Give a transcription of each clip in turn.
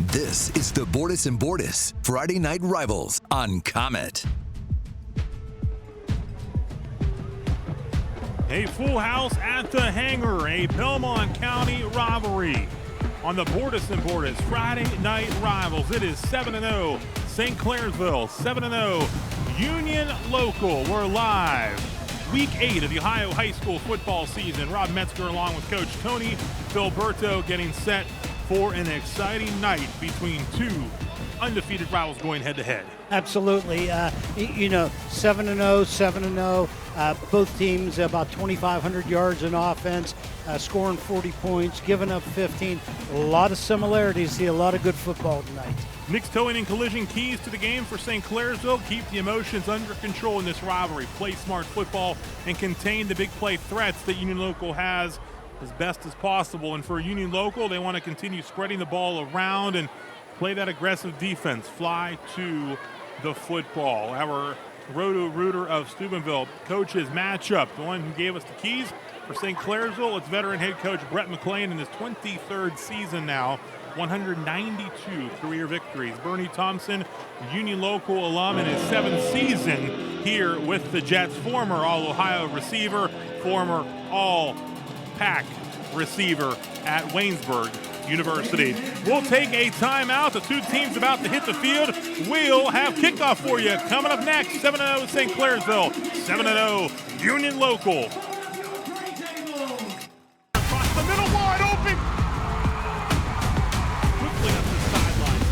This is the Bordas and Bordas Friday Night Rivals on Comet. A full house at the Hangar, a Belmont County rivalry on the Bordas and Bordas Friday Night Rivals. It is 7-0 St. Clairsville, 7-0 Union Local. We're live. Week 8 of the Ohio High School football season. Rob Metzger along with Coach Tony Filberto getting set for an exciting night between two undefeated rivals going head-to-head. Absolutely. 7-0, 7-0. Both teams about 2,500 yards in offense, scoring 40 points, giving up 15. A lot of similarities. See a lot of good football tonight. Mixed towing and collision keys to the game for St. Clairsville. Keep the emotions under control in this rivalry. Play smart football and contain the big play threats that Union Local has as best as possible. And for Union Local, they want to continue spreading the ball around and play that aggressive defense. Fly to the football. Our Roto-Rooter of Steubenville coaches matchup. The one who gave us the keys for St. Clairsville, it's veteran head coach Brett McClain in his 23rd season now. 192 career victories. Bernie Thompson, Union Local alum in his 7th season here with the Jets. Former All-Ohio receiver, former All-Pac receiver at Waynesburg University. We'll take a timeout. The two teams about to hit the field. We'll have kickoff for you coming up next. 7-0 St. Clairsville, 7-0 Union Local. Across the middle, wide open. Quickly up the sideline.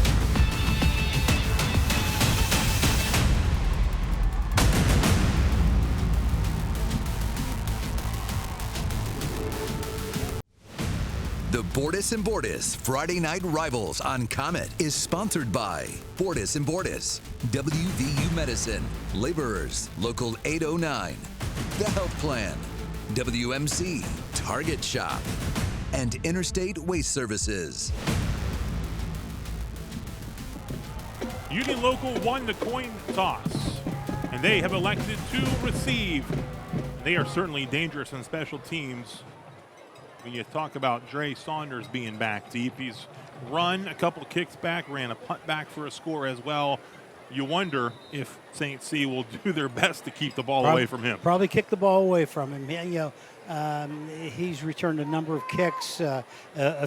The Bordas and Bordas Friday Night Rivals on Comet is sponsored by Bordas and Bordas, WVU Medicine, Laborers, Local 809, The Health Plan, WMC, Target Shop, and Interstate Waste Services. Union Local won the coin toss, and they have elected to receive. They are certainly dangerous on special teams. When you talk about Dre Saunders being back deep, he's run a couple of kicks back, ran a punt back for a score as well. You wonder if St. C will do their best to keep the ball away from him. Probably kick the ball away from him. He's returned a number of kicks, a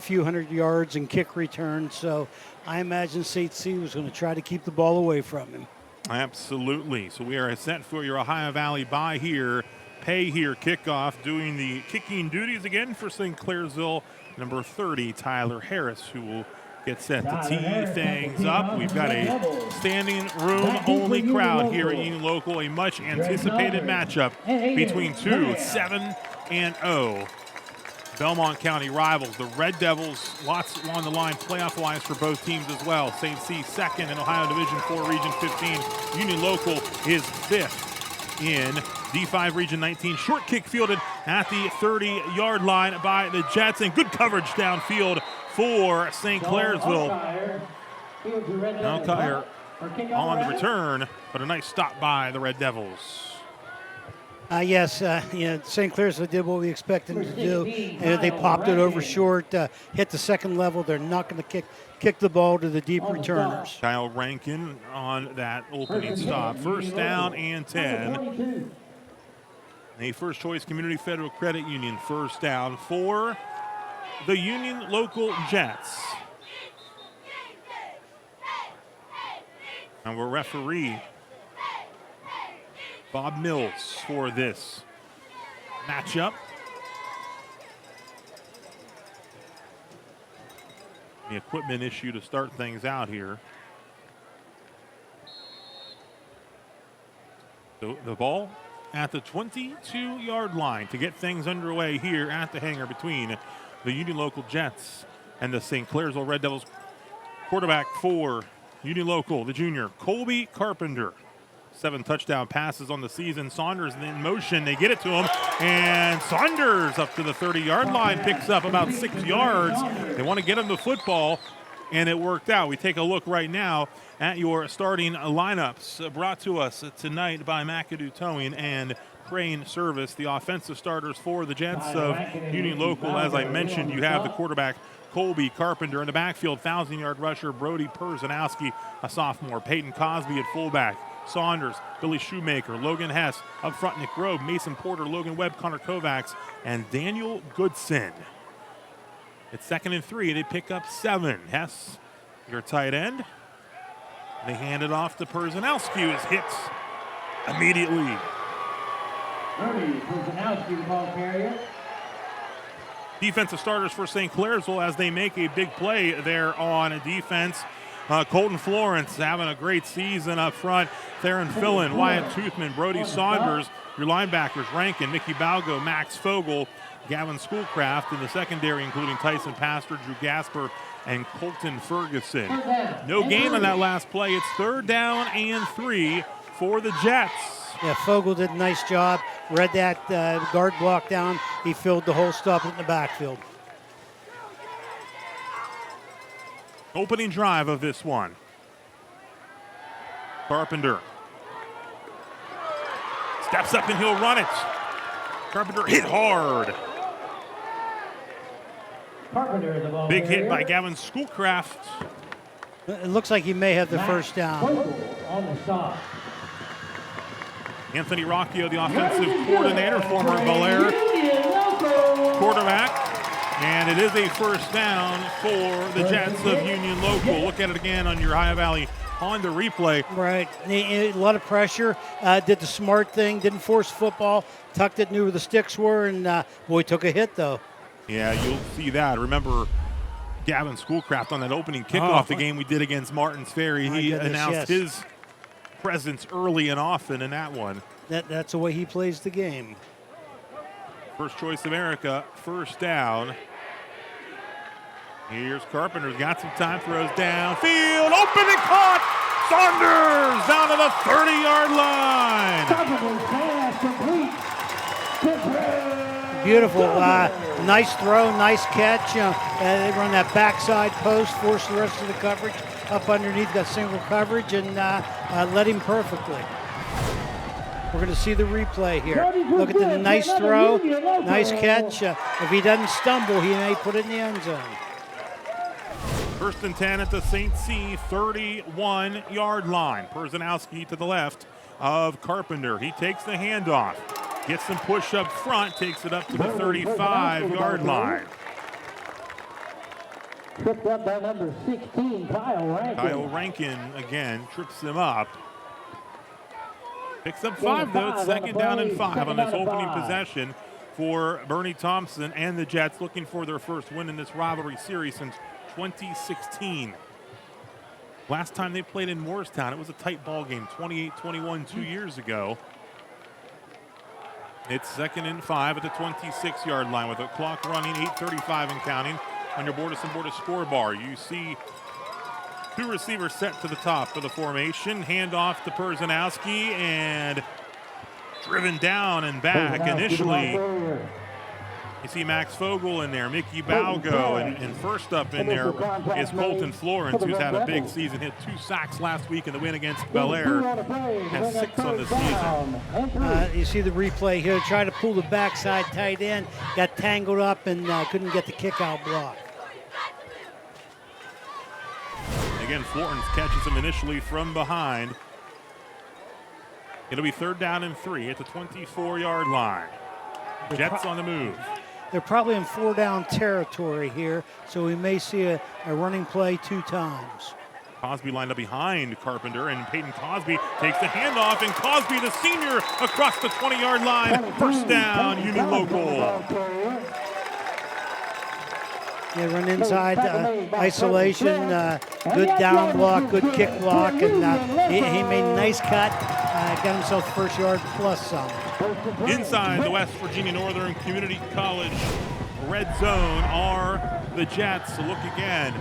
few hundred yards in kick returns. So I imagine St. C was going to try to keep the ball away from him. Absolutely. So we are set for your Ohio Valley bye here. Pay here kickoff, doing the kicking duties again for St. Clairsville, number 30, Tyler Harris, who will get set to tee things up. We've got a standing room only crowd here at Union Local, a much anticipated matchup between two 7-0 Belmont County rivals. The Red Devils, lots along the line, playoff-wise for both teams as well. St. C second in Ohio Division 4, Region 15. Union Local is 5th in D5 Region 19. Short kick fielded at the 30-yard line by the Jets, and good coverage downfield for St. Clairsville. Alkire on the return, but a nice stop by the Red Devils. St. Clairsville did what we expected them to do. They popped it over short, hit the second level. They're not going to kick the ball to the deep returners. Kyle Rankin on that opening stop. First down and 10. A First Choice Community Federal Credit Union first down for the Union Local Jets. And we're referee Bob Mills for this matchup. The equipment issue to start things out here. So the ball at the 22-yard line to get things underway here at the Hangar between the Union Local Jets and the St. Clairsville Red Devils. Quarterback for Union Local, the junior, Colby Carpenter. 7 touchdown passes on the season. Saunders in motion. They get it to him. And Saunders up to the 30-yard line, picks up about 6 yards. They want to get him the football, and it worked out. We take a look right now at your starting lineups brought to us tonight by McAdoo Towing and Crane Service. The offensive starters for the Jets of Union Local. As I mentioned, you have the quarterback Colby, Carpenter in the backfield, 1,000-yard rusher Brody Perzanowski, a sophomore. Peyton Cosby at fullback. Saunders, Billy Shoemaker, Logan Hess. Up front, Nick Grove, Mason Porter, Logan Webb, Connor Kovacs, and Daniel Goodson. It's 2nd and 3. They pick up 7. Hess, your tight end. They hand it off to Perzanowski, who is hit immediately. Perzanowski, the ball carrier. Defensive starters for St. Clairsville as they make a big play there on defense. Colton Florence having a great season up front. Theron Fillin, Wyatt Toothman, Brody Saunders. Your linebackers, Rankin, Mickey Balgo, Max Fogel, Gavin Schoolcraft. In the secondary, including Tyson Pastor, Drew Gasper, and Colton Ferguson. No gain on that last play. It's 3rd down and 3 for the Jets. Yeah, Fogel did a nice job. Read that guard block down. He filled the whole stuff in the backfield. Opening drive of this one. Carpenter steps up and he'll run it. Carpenter hit hard. Carpenter, the ball Big carrier. hit by Gavin Schoolcraft. It looks like he may have the first down. Fogel on the stop. Anthony Rocchio, the offensive coordinator, former Bel Air quarterback. And it is a first down for the Jets of Union Local. Look at it again on your Ohio Valley Honda replay. Right. A lot of pressure. Did the smart thing. Didn't force football. Tucked it, knew where the sticks were, and boy, took a hit, though. Yeah, you'll see that. Remember Gavin Schoolcraft on that opening kickoff, the game we did against Martins Ferry. He announced his presence early and often in that one. That's the way he plays the game. First choice America, first down. Here's Carpenter's got some time, throws downfield, open and caught. Saunders down to the 30-yard line. Beautiful. Nice throw, nice catch. They run that backside post, force the rest of the coverage up underneath, got single coverage, and led him perfectly. We're going to see the replay here. Look at the nice throw, nice catch. If he doesn't stumble, he may put it in the end zone. 1st and 10 at the St. C 31-yard line. Perzanowski to the left of Carpenter. He takes the handoff, gets some push up front, takes it up to the 35-yard line. Tripped up by number 16, Kyle Rankin. Kyle Rankin again trips him up. Picks up 5 though. It's 2nd down and 5 on this opening possession for Bernie Thompson and the Jets, looking for their first win in this rivalry series since 2016. Last time they played in Morristown, it was a tight ball game, 28-21 2 years ago. It's 2nd and 5 at the 26-yard line with the clock running, 8:35 and counting on your Bordas & Bordas score bar. You see 2 receivers set to the top of the formation. Handoff to Perzanowski and driven down and back initially. You see Max Fogel in there, Mickey Balgo, and first up in there is Colton Florence, who's had a big season, hit 2 sacks last week in the win against Bel Air, has 6 on the season. You see the replay here, tried to pull the backside tight end, got tangled up and couldn't get the kick out block. Again, Florence catches him initially from behind. It'll be 3rd down and 3 at the 24-yard line. Jets on the move. They're probably in 4-down territory here, so we may see a running play 2 times. Cosby lined up behind Carpenter, and Peyton Cosby takes the handoff, and Cosby, the senior, across the 20-yard line. First down, Union Local. They run inside isolation, good down block, good kick block, and he made a nice cut, got himself the first yard plus some. Inside the West Virginia Northern Community College red zone are the Jets. So look again.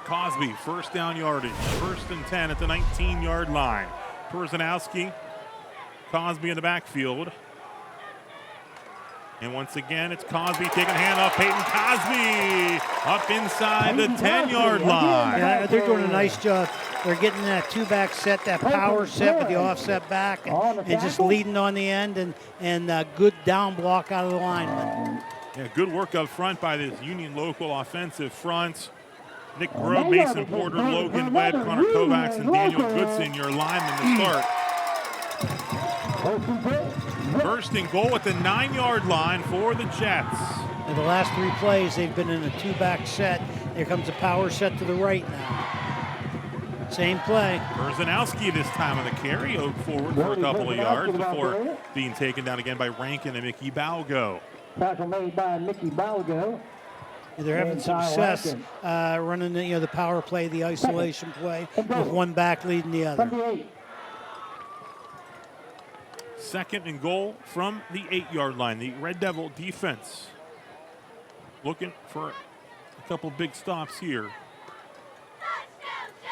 Cosby, first down yardage, 1st and 10 at the 19-yard line. Perzanowski, Cosby in the backfield. And once again, it's Cosby taking a handoff. Peyton Cosby up inside the 10-yard line. Yeah, they're doing a nice job. They're getting that 2-back set, that power set with the offset back, and just leading on the end, and good down block out of the lineman. Yeah, good work up front by this Union local offensive front. Nick Grove, Mason Porter, Logan Webb, Connor Kovacs, and Daniel Goodson, your linemen to start. First and goal at the 9-yard line for the Jets. In the last 3 plays, they've been in a 2-back set. Here comes a power set to the right now. Same play. Berzanowski this time on the carry, forward for a couple of yards before being taken down again by Rankin and Mickey Balgo. Tackle made by Mickey Balgo. They're having success running the power play, the isolation play, with one back leading the other. Second and goal from the 8-yard line. The Red Devil defense looking for a couple big stops here,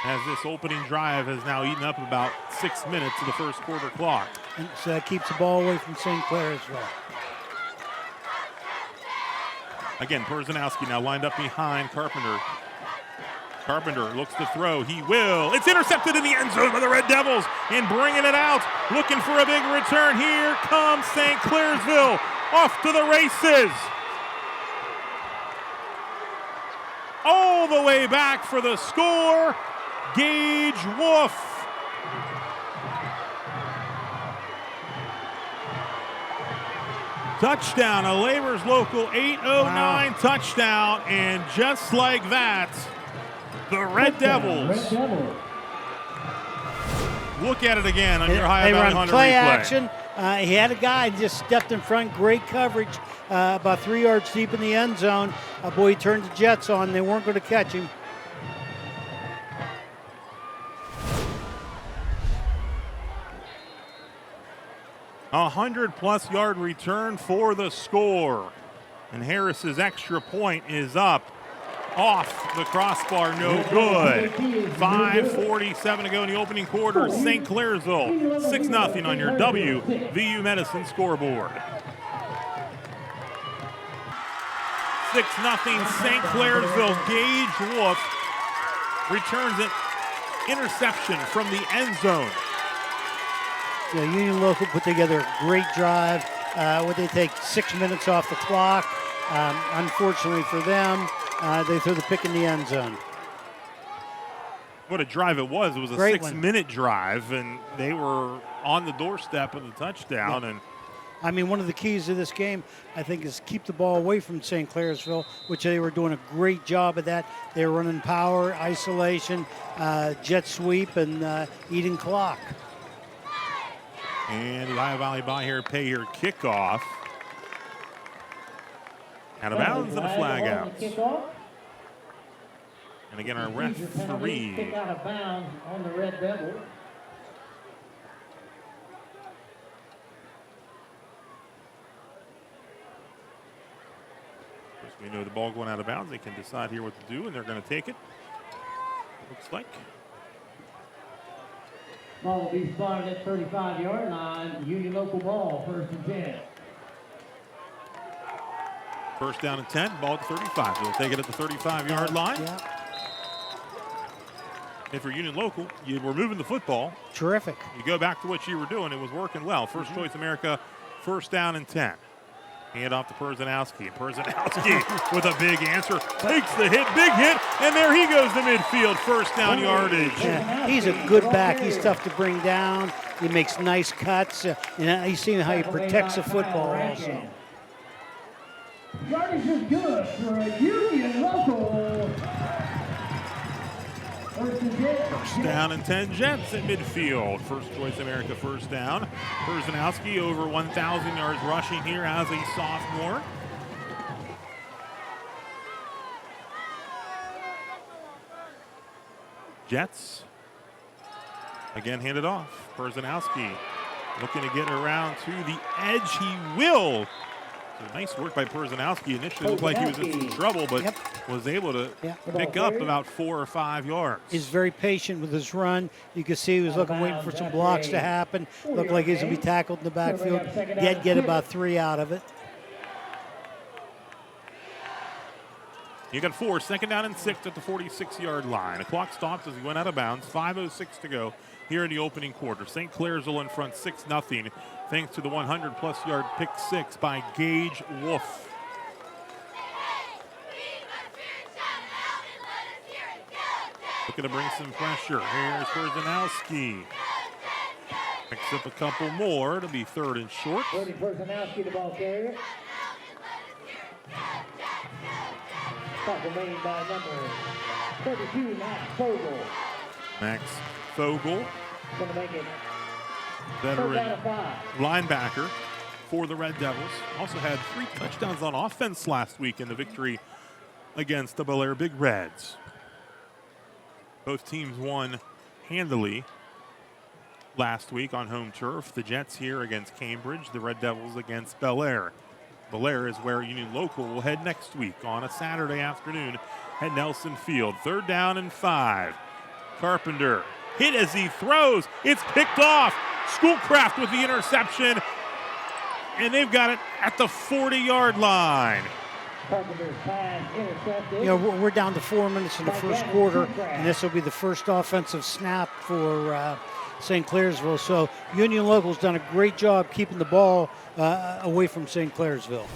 as this opening drive has now eaten up about 6 minutes of the first quarter clock. And so that keeps the ball away from St. Clairsville. Again, Berzanowski now lined up behind Carpenter. Carpenter looks to throw. He will. It's intercepted in the end zone by the Red Devils, and bringing it out, looking for a big return. Here comes St. Clairsville off to the races. All the way back for the score, Gage Wolf. Touchdown, a Labor's Local 809 touchdown, and just like that, the Red Devils look at it again on your High Valley Honda play replay. action. He had a guy just stepped in front, great coverage, about 3 yards deep in the end zone. Boy, he turned the Jets on. They weren't going to catch him. A 100-plus yard return for the score. And Harris's extra point is up. Off the crossbar, no good. 5:47 to go in the opening quarter. St. Clairsville, 6-0 on your WVU Medicine scoreboard. 6-0 St. Clairsville. Gage Wolf returns an interception from the end zone. Union Local put together a great drive. Would they take 6 minutes off the clock? Unfortunately for them, they threw the pick in the end zone. What a drive it was. It was a 6-minute drive, and they were on the doorstep of the touchdown. Yeah. And I mean, one of the keys to this game, I think, is keep the ball away from St. Clairsville, which they were doing a great job of that. They were running power, isolation, jet sweep, and eating clock. And the Ohio Valley Pay here kickoff. Out of bounds and a flag out. And again, our referee. Kick out of bounds on the Red Devils. We know the ball going out of bounds. They can decide here what to do, and they're going to take it. Looks like. Ball will be spotted at 35-yard line. Union Local ball, 1st and 10. First down and 10, ball at the 35. They'll take it at the 35-yard line. Yeah. And for Union Local, you were moving the football. Terrific. You go back to what you were doing. It was working well. First Choice America, first down and 10. Hand off to Berzanowski. Berzanowski with a big answer. Takes the hit, big hit, and there he goes to midfield. First down yardage. Yeah, he's a good back. He's tough to bring down. He makes nice cuts. You see how he protects the football also. Yardage is good for a Union Local. First down and 10 Jets at midfield. First Choice America first down. Berzanowski over 1,000 yards rushing here as a sophomore. Jets again handed off. Berzanowski looking to get around to the edge. He will. So nice work by Berzanowski. Initially looked like he was in some trouble, but was able to pick up about 4 or 5 yards. He's very patient with his run. You can see he was waiting for some blocks to happen. Looked like he's going to be tackled in the backfield. Yet get about 3 out of it. You got 4, second down and 6 at the 46-yard line. The clock stops as he went out of bounds. 5:06 to go here in the opening quarter. St. Clairsville in front 6-0, thanks to the 100-plus yard pick 6 by Gage Wolf. Looking to bring some pressure. Here's Perzanowski. Picks up a couple more. It'll be 3rd and short. Brody Perzanowski, the ball carrier. Tackle made by number 32, Max Fogel. Max Fogel, Going to make it veteran 3rd down and 5. linebacker for the Red Devils. Also had 3 touchdowns on offense last week in the victory against the Bel Air Big Reds. Both teams won handily last week on home turf. The Jets here against Cambridge, the Red Devils against Bel Air. Bel Air is where Union Local will head next week on a Saturday afternoon at Nelson Field. 3rd down and 5. Carpenter hit as he throws. It's picked off. Schoolcraft with the interception. And they've got it at the 40-yard line. Carpenter's pass intercepted. You know, we're down to 4 minutes in the first quarter, and this will be the first offensive snap for St. Clairsville. So Union Local's done a great job keeping the ball away from St. Clairsville.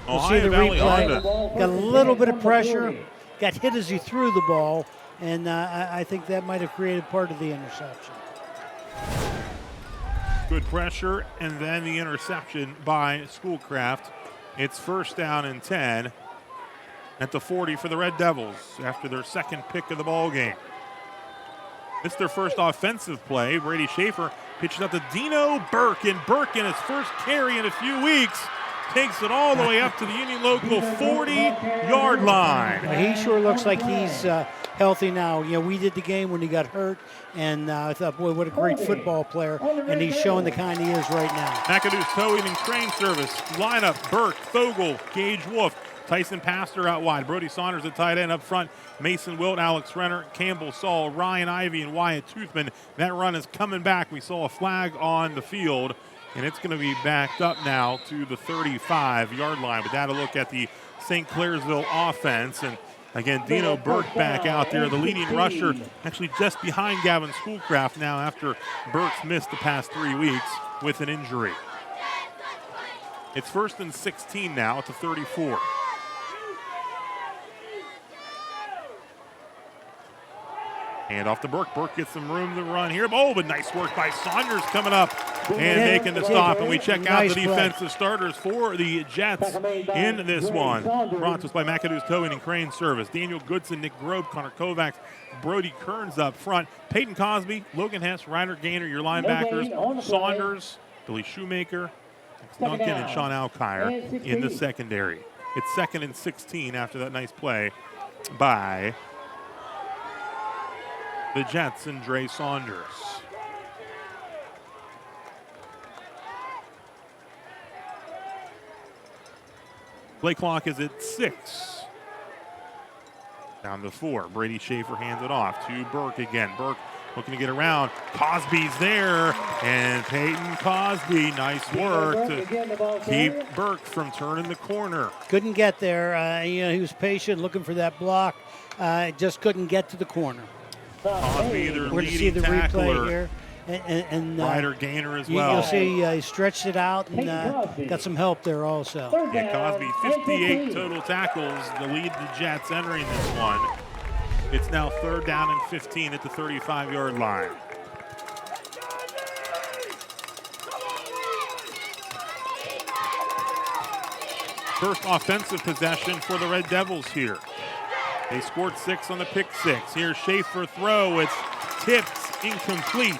We'll see the replay. Got a little bit of pressure. Got hit as he threw the ball, and I think that might have created part of the interception. Good pressure, and then the interception by Schoolcraft. It's 1st down and 10 at the 40 for the Red Devils after their 2nd pick of the ball game. This is their first offensive play. Brady Schaefer pitches out to Dino Burke, and Burke in his first carry in a few weeks takes it all the way up to the Union Local 40-yard line. He sure looks like he's healthy now. You know, we did the game when he got hurt, and I thought, boy, what a great football player, and he's showing the kind he is right now. McAdoo's towing and crane service. Lineup, Burke, Fogel, Gage Wolf, Tyson Pastor out wide. Brody Saunders at tight end up front. Mason Wilt, Alex Renner, Campbell Saul, Ryan Ivey, and Wyatt Toothman. That run is coming back. We saw a flag on the field, and it's going to be backed up now to the 35-yard line. But that'll look at the St. Clairsville offense. And again, Dino Burke back out there, the leading rusher, actually just behind Gavin Schoolcraft now after Burke's missed the past 3 weeks with an injury. It's 1st and 16 now at the 34. Hand off to Burke. Burke gets some room to run here. Oh, but nice work by Saunders coming up and making the stop. And we check out the defensive starters for the Jets in this one. Brought to us by McAdoo's Towing and Crane Service. Daniel Goodson, Nick Grobe, Connor Kovacs, Brody Kearns up front. Peyton Cosby, Logan Hess, Ryder Gaynor, your linebackers. Saunders, Billy Shoemaker, Duncan, and Sean Alkire in the secondary. It's 2nd and 16 after that nice play by the Jets and Dre Saunders. Play clock is at 6. Down to 4. Brady Schaefer hands it off to Burke again. Burke looking to get around. Cosby's there, and Peyton Cosby, nice work to keep Burke from turning the corner. Couldn't get there. You know, he was patient, looking for that block. Just couldn't get to the corner. Cosby, either We're going to see leading the tackler, replay here. And Ryder Gaynor as well. You'll see he stretched it out and got some help there also. Yeah, Cosby, 58 total tackles to lead the Jets entering this one. It's now 3rd down and 15 at the 35-yard line. First offensive possession for the Red Devils here. They scored 6 on the pick 6. Here's Schaefer throw. It's tipped, incomplete.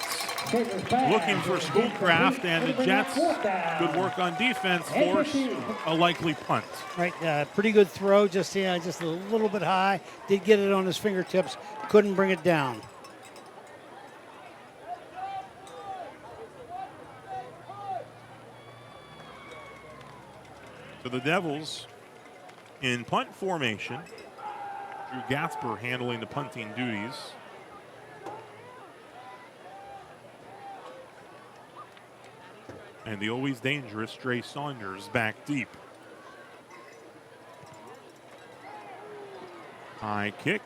Looking for Schoolcraft, and the Jets, good work on defense, force a likely punt. Right, pretty good throw, just a little bit high. Did get it on his fingertips, couldn't bring it down. So the Devils in punt formation. Drew Gasper handling the punting duties. And the always dangerous Dre Saunders back deep. High kick.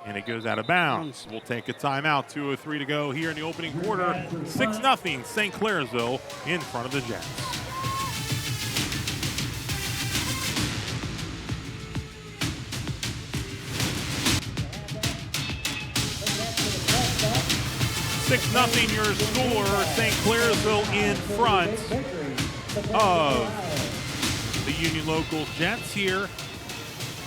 And it goes out of bounds. We'll take a timeout. 2:03 to go here in the opening quarter. 6-0 St. Clairsville in front of the Jets. 6-0 your score. St. Clairsville in front of the Union Local Jets here.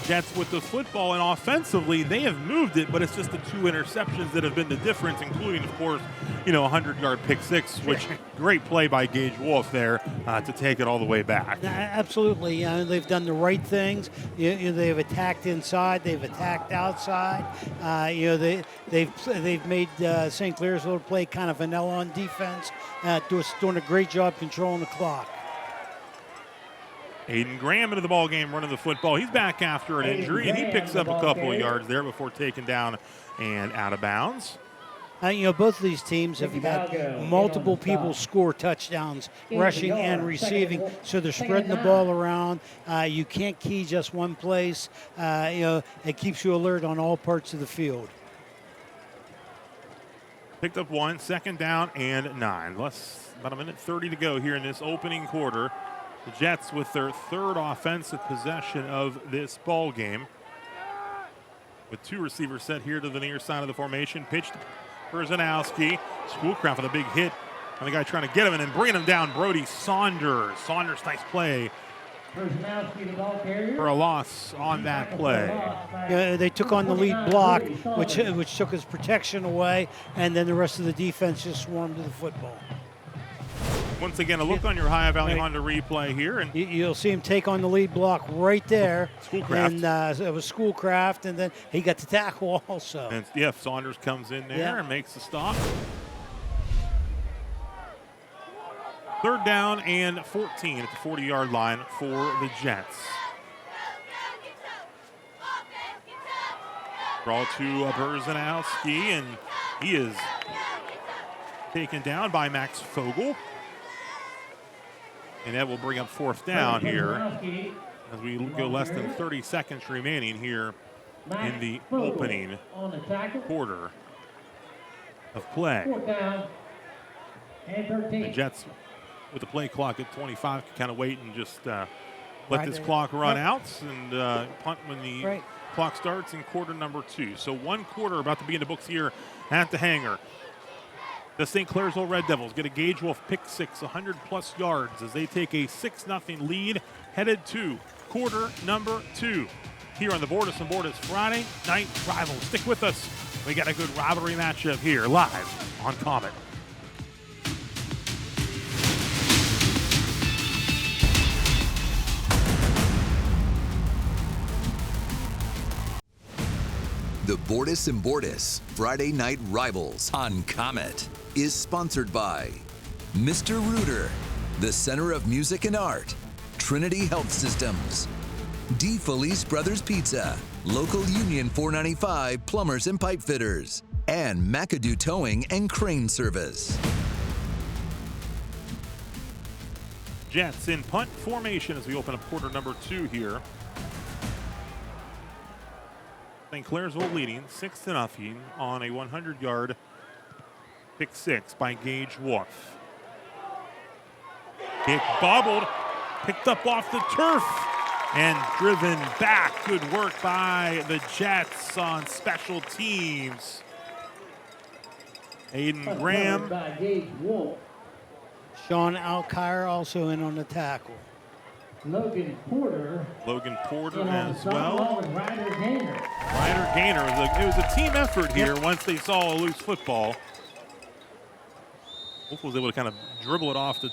Jets with the football, and offensively, they have moved it, but it's just the 2 interceptions that have been the difference, including, of course, a 100-yard pick six, which great play by Gage Wolf there to take it all the way back. Absolutely. They've done the right things. They've attacked inside. They've attacked outside. They've made St. Clairsville play kind of vanilla on defense, doing a great job controlling the clock. Aiden Graham into the ball game running the football. He's back after an injury, and he picks up a couple of yards there before taken down and out of bounds. Both of these teams have had multiple people score touchdowns, rushing and receiving, so they're spreading the ball around. You can't key just one place. It keeps you alert on all parts of the field. Picked up 1, 2nd down and 9. About a minute 30 to go here in this opening quarter. The Jets with their 3rd offensive possession of this ball game. With 2 receivers set here to the near side of the formation. Pitched for Zanowski. Schoolcraft with a big hit on the guy trying to get him and then bringing him down, Brody Saunders. Saunders, nice play for a loss on that play. They took on the lead block, which took his protection away, and then the rest of the defense just swarmed to the football. Once again, a look on your Ohio Valley Honda replay here. And you'll see him take on the lead block right there. Schoolcraft. And it was Schoolcraft, and then he got the tackle also. And Saunders comes in there and makes the stop. 3rd down and 14 at the 40-yard line for the Jets. Draw to Berzanowski, and he is taken down by Max Fogel. And that will bring up 4th down here as we go less than 30 seconds remaining here in the opening quarter of play. 4th down and 13. The Jets with the play clock at 25 can kind of wait and just let this clock run out and punt when the clock starts in quarter number 2. So 1 quarter about to be in the books here at the hangar. The St. Clairsville Red Devils get a Gage Wolf pick six, 100-plus yards as they take a 6-0 lead, headed to quarter number 2 here on the Bordas and Bordas Friday Night Rivals. Stick with us. We got a good rivalry matchup here live on Comet. The Bordas and Bordas Friday Night Rivals on Comet is sponsored by Mr. Rooter, the Center of Music and Art, Trinity Health Systems, D. Felice Brothers Pizza, Local Union 495 Plumbers and Pipe Fitters, and McAdoo Towing and Crane Service. Jets in punt formation as we open up quarter number 2 here. St. Clairsville leading 6-0 on a 100-yard pick six by Gage Wolf. Kick bobbled, picked up off the turf, and driven back. Good work by the Jets on special teams. Aiden Graham. By Gage Wolf. Sean Alkire also in on the tackle. Logan Porter as well. Ryder Gaynor. Ryder Gaynor. It was a team effort here once they saw a loose football. Wolf was able to kind of dribble it off the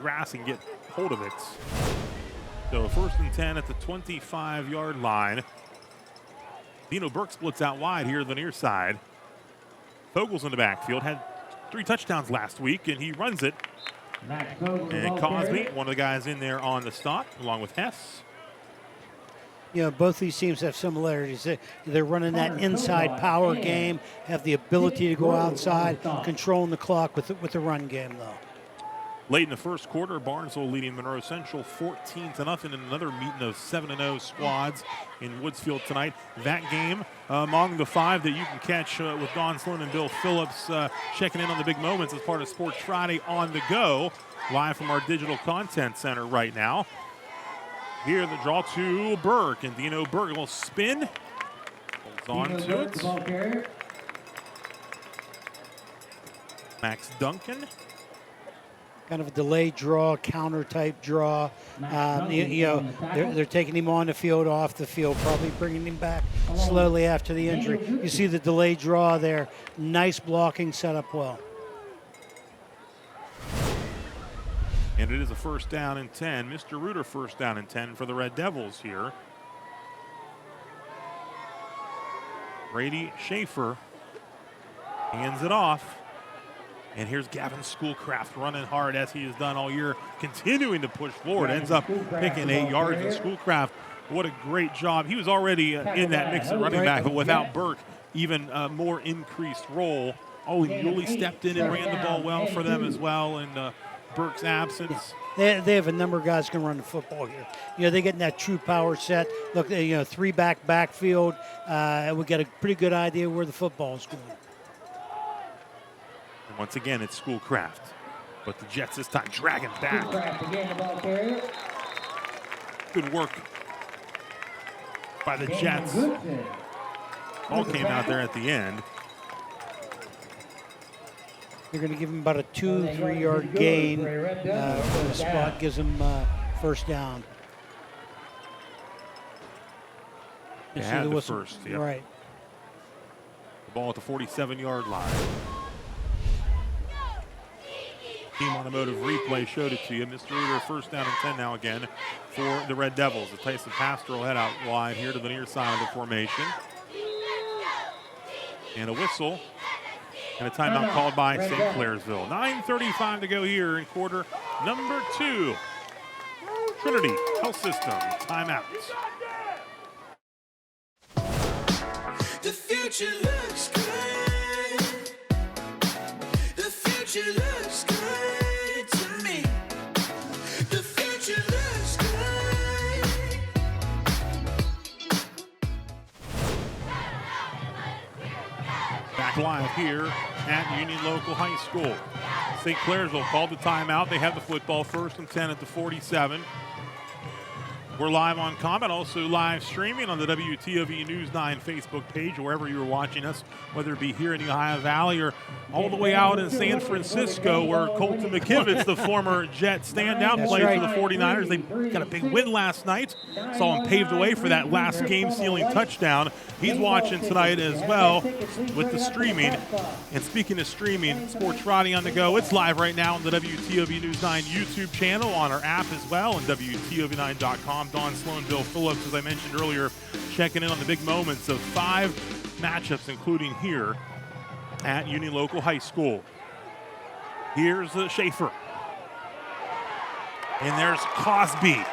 grass and get hold of it. So 1st and 10 at the 25-yard line. Dino Burke splits out wide here to the near side. Fogel's in the backfield. Had 3 touchdowns last week, and he runs it. And Cosby, one of the guys in there on the stop, along with Hess. Both these teams have similarities. They're running that inside power game, have the ability to go outside, controlling the clock with the run game, though. Late in the first quarter, Barnesville leading Monroe Central 14-0 in another meeting of 7-0 squads in Woodsfield tonight. That game among the 5 that you can catch with Don Sloan and Bill Phillips checking in on the big moments as part of Sports Friday on the go, live from our digital content center right now. Here the draw to Burke, and Dino Burke will spin. Holds on to it. Max Duncan. Kind of a delayed draw, counter type draw. They're taking him on the field, off the field, probably bringing him back slowly after the injury. You see the delayed draw there. Nice blocking, set up well. And it is a 1st down and 10. Mr. Reuter 1st down and 10 for the Red Devils here. Brady Schaefer hands it off. And here's Gavin Schoolcraft running hard as he has done all year, continuing to push forward. Ends up picking 8 yards. And Schoolcraft, what a great job. He was already in that mix at running back, but without Burke, even more increased role. Ollie Yulee stepped in and ran the ball well for them as well in Burke's absence. They have a number of guys who can run the football here. They get in that true power set. Look, 3-back backfield. We get a pretty good idea where the football is going. And once again, it's Schoolcraft. But the Jets this time dragging back. Good work by the Jets. Ball came out there at the end. They're going to give him about a 2-3 yard gain. The spot gives him 1st down. They had the first, yep. Right. The ball at the 47-yard line. Team Automotive Replay showed it to you. Mr. Reuter 1st down and 10 now again for the Red Devils. The Tyson Pastoral head out wide here to the near side of the formation. And a whistle. And a timeout called by St. Clairsville. 9:35 to go here in quarter number 2. Trinity Health System timeout. The future looks good. The future looks good to me. The future looks good. Back live here at Union Local High School. St. Clairsville called the timeout. They have the football 1st and 10 at the 47. We're live on comment, also live streaming on the WTOV News 9 Facebook page, wherever you're watching us, whether it be here in the Ohio Valley or all the way out in San Francisco, where Colton McKivitz, the former Jet standout, plays for the 49ers. They got a big win last night. Saw him paved the way for that last game-sealing touchdown. He's watching tonight as well with the streaming. And speaking of streaming, Sports Friday on the go. It's live right now on the WTOV News 9 YouTube channel, on our app as well, and WTOV9.com. Dawn Sloanville Phillips, as I mentioned earlier, checking in on the big moments of 5 matchups, including here at Union Local High School. Here's Schaefer. And there's Cosby.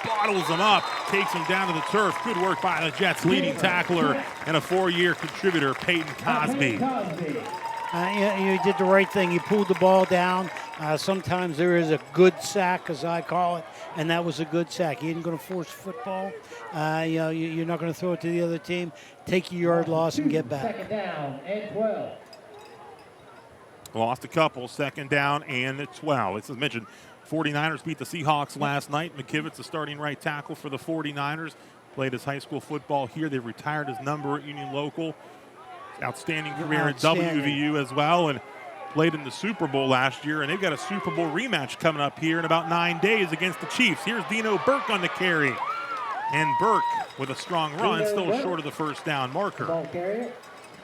Bottles him up, takes him down to the turf. Good work by the Jets' leading tackler and a 4-year contributor, Peyton Cosby. You did the right thing. You pulled the ball down. Sometimes there is a good sack, as I call it, and that was a good sack. He isn't going to force football. You're not going to throw it to the other team. Take your yard loss and get back. 2nd down and 12. Lost a couple, 2nd down and 12. As mentioned, 49ers beat the Seahawks last night. McKivitz, the starting right tackle for the 49ers, played his high school football here. They retired his number at Union Local. Outstanding career at WVU as well, and played in the Super Bowl last year. And they've got a Super Bowl rematch coming up here in about 9 days against the Chiefs. Here's Dino Burke on the carry. And Burke with a strong run, still short of the 1st down marker.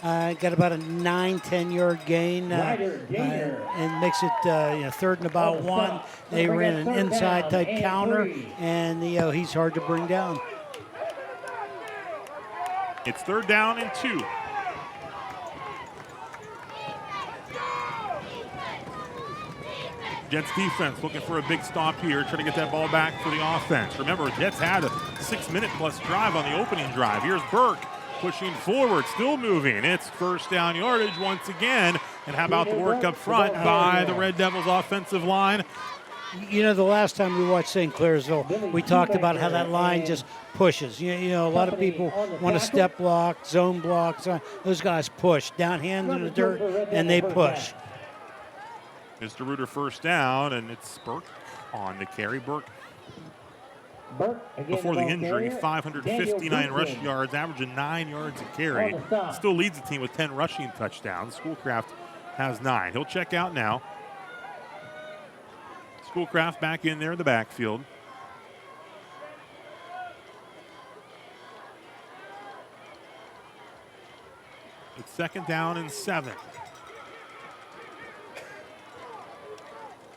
Got about a 9-10 yard gain and makes it 3rd and about 1. They ran an inside type counter, and he's hard to bring down. It's 3rd down and 2. Jets defense looking for a big stop here, trying to get that ball back for the offense. Remember, Jets had a 6-minute-plus drive on the opening drive. Here's Burke pushing forward, still moving. It's 1st down yardage once again. And how about the work up front by the Red Devils offensive line? The last time we watched St. Clairsville, we talked about how that line just pushes. A lot of people want to step block, zone block. Those guys push, down hands in the dirt, and they push. Mr. Reuter 1st down, and it's Burke on the carry. Burke, before the injury, 559 rush yards, averaging 9 yards a carry. Still leads the team with 10 rushing touchdowns. Schoolcraft has 9. He'll check out now. Schoolcraft back in there in the backfield. It's 2nd down and 7.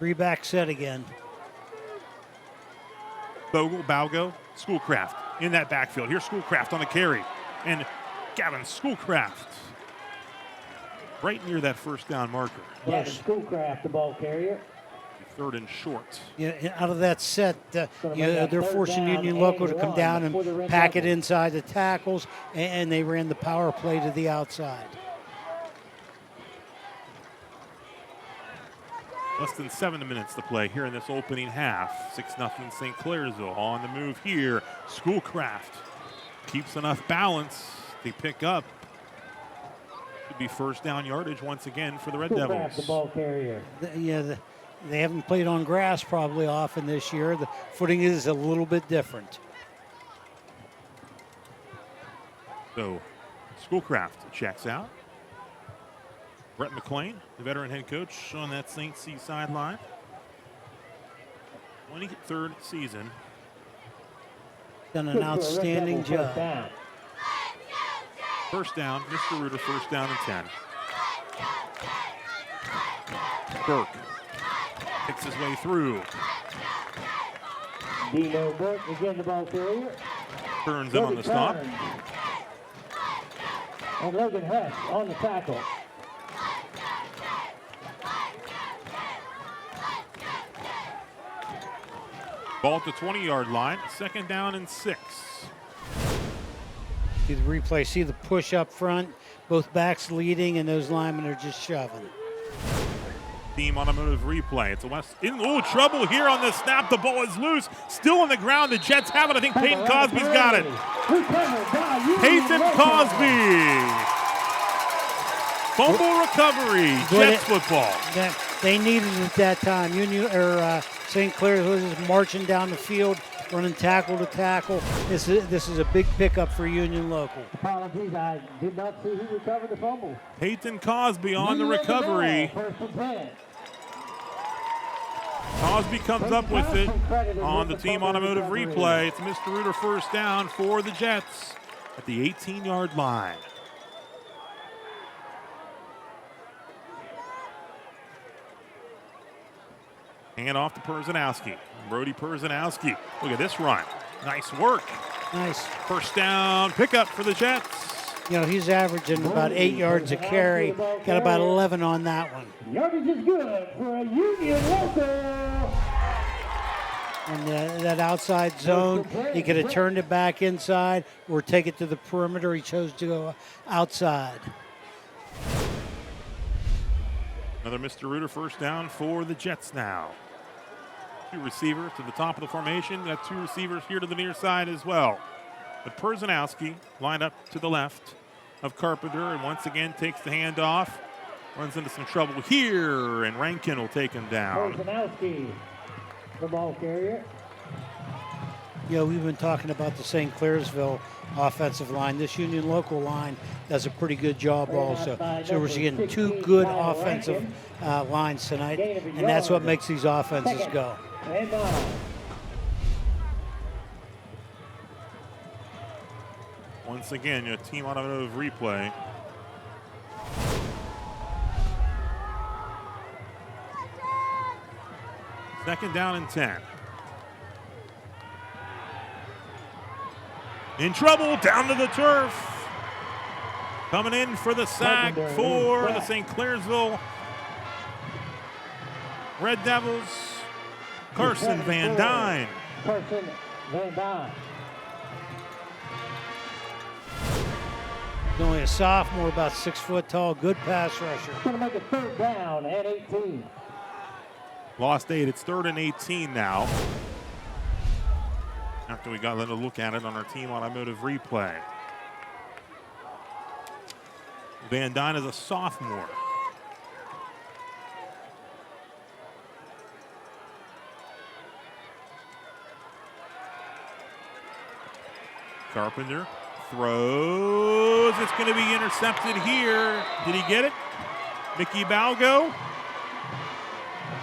3-back set again. Bogle, Balgo, Schoolcraft in that backfield. Here's Schoolcraft on the carry. And Gavin Schoolcraft right near that 1st down marker. Gavin Schoolcraft, the ball carrier. 3rd and short. Yeah, out of that set, they're forcing Union Local to come down and pack it inside the tackles, and they ran the power play to the outside. Less than 7 minutes to play here in this opening half. 6-0 St. Clairsville on the move here. Schoolcraft keeps enough balance to pick up. Could be 1st down yardage once again for the Red Devils. The ball carrier. They haven't played on grass probably often this year. The footing is a little bit different. So Schoolcraft checks out. Brett McClain, the veteran head coach on that St. C sideline. 23rd season. Done an outstanding job. 1st down, Mr. Reuter, 1st down and 10. Burke picks his way through. Dino Burke again, the ball carrier. Turns in on the stop. And Logan Hess on the tackle. Ball at the 20-yard line. 2nd down and 6. See the replay, see the push up front, both backs leading, and those linemen are just shoving. Team automotive replay. It's a West in trouble here on the snap. The ball is loose. Still on the ground. The Jets have it. I think Peyton Cosby's got it. Peyton Cosby. Fumble recovery. Jets football. They needed it at that time. St. Clair's was just marching down the field, running tackle to tackle. This is a big pickup for Union Local. Apologies, I did not see who recovered the fumble. Peyton Cosby on the recovery. Cosby comes up with it on the team automotive replay. It's Mr. Reuter 1st down for the Jets at the 18-yard line. Hand off to Perzanowski. Brody Perzanowski. Look at this run. Nice work. Nice. 1st down pickup for the Jets. He's averaging about 8 yards a carry. Got about 11 on that one. Yardage is good for a Union Local. And that outside zone, he could have turned it back inside or take it to the perimeter. He chose to go outside. Another Mr. Reuter 1st down for the Jets now. 2 receivers to the top of the formation. Got 2 receivers here to the near side as well. But Perzanowski lined up to the left of Carpenter and once again takes the handoff. Runs into some trouble here, and Rankin will take him down. Perzanowski, the ball carrier. We've been talking about the St. Clairsville offensive line. This Union Local line does a pretty good job also. So we're seeing 2 good offensive lines tonight, and that's what makes these offenses go. Once again, your team automotive replay. Second down and 10. In trouble, down to the turf. Coming in for the sack for the St. Clairsville Red Devils, Carson Van Dyne. Carson Van Dyne. He's only a sophomore, about 6 foot tall, good pass rusher. Going to make it 3rd down and 18. Lost 8. It's 3rd and 18 now. After we got a look at it on our team automotive replay. Van Dyne is a sophomore. Carpenter throws. It's going to be intercepted here. Did he get it? Mickey Balgo.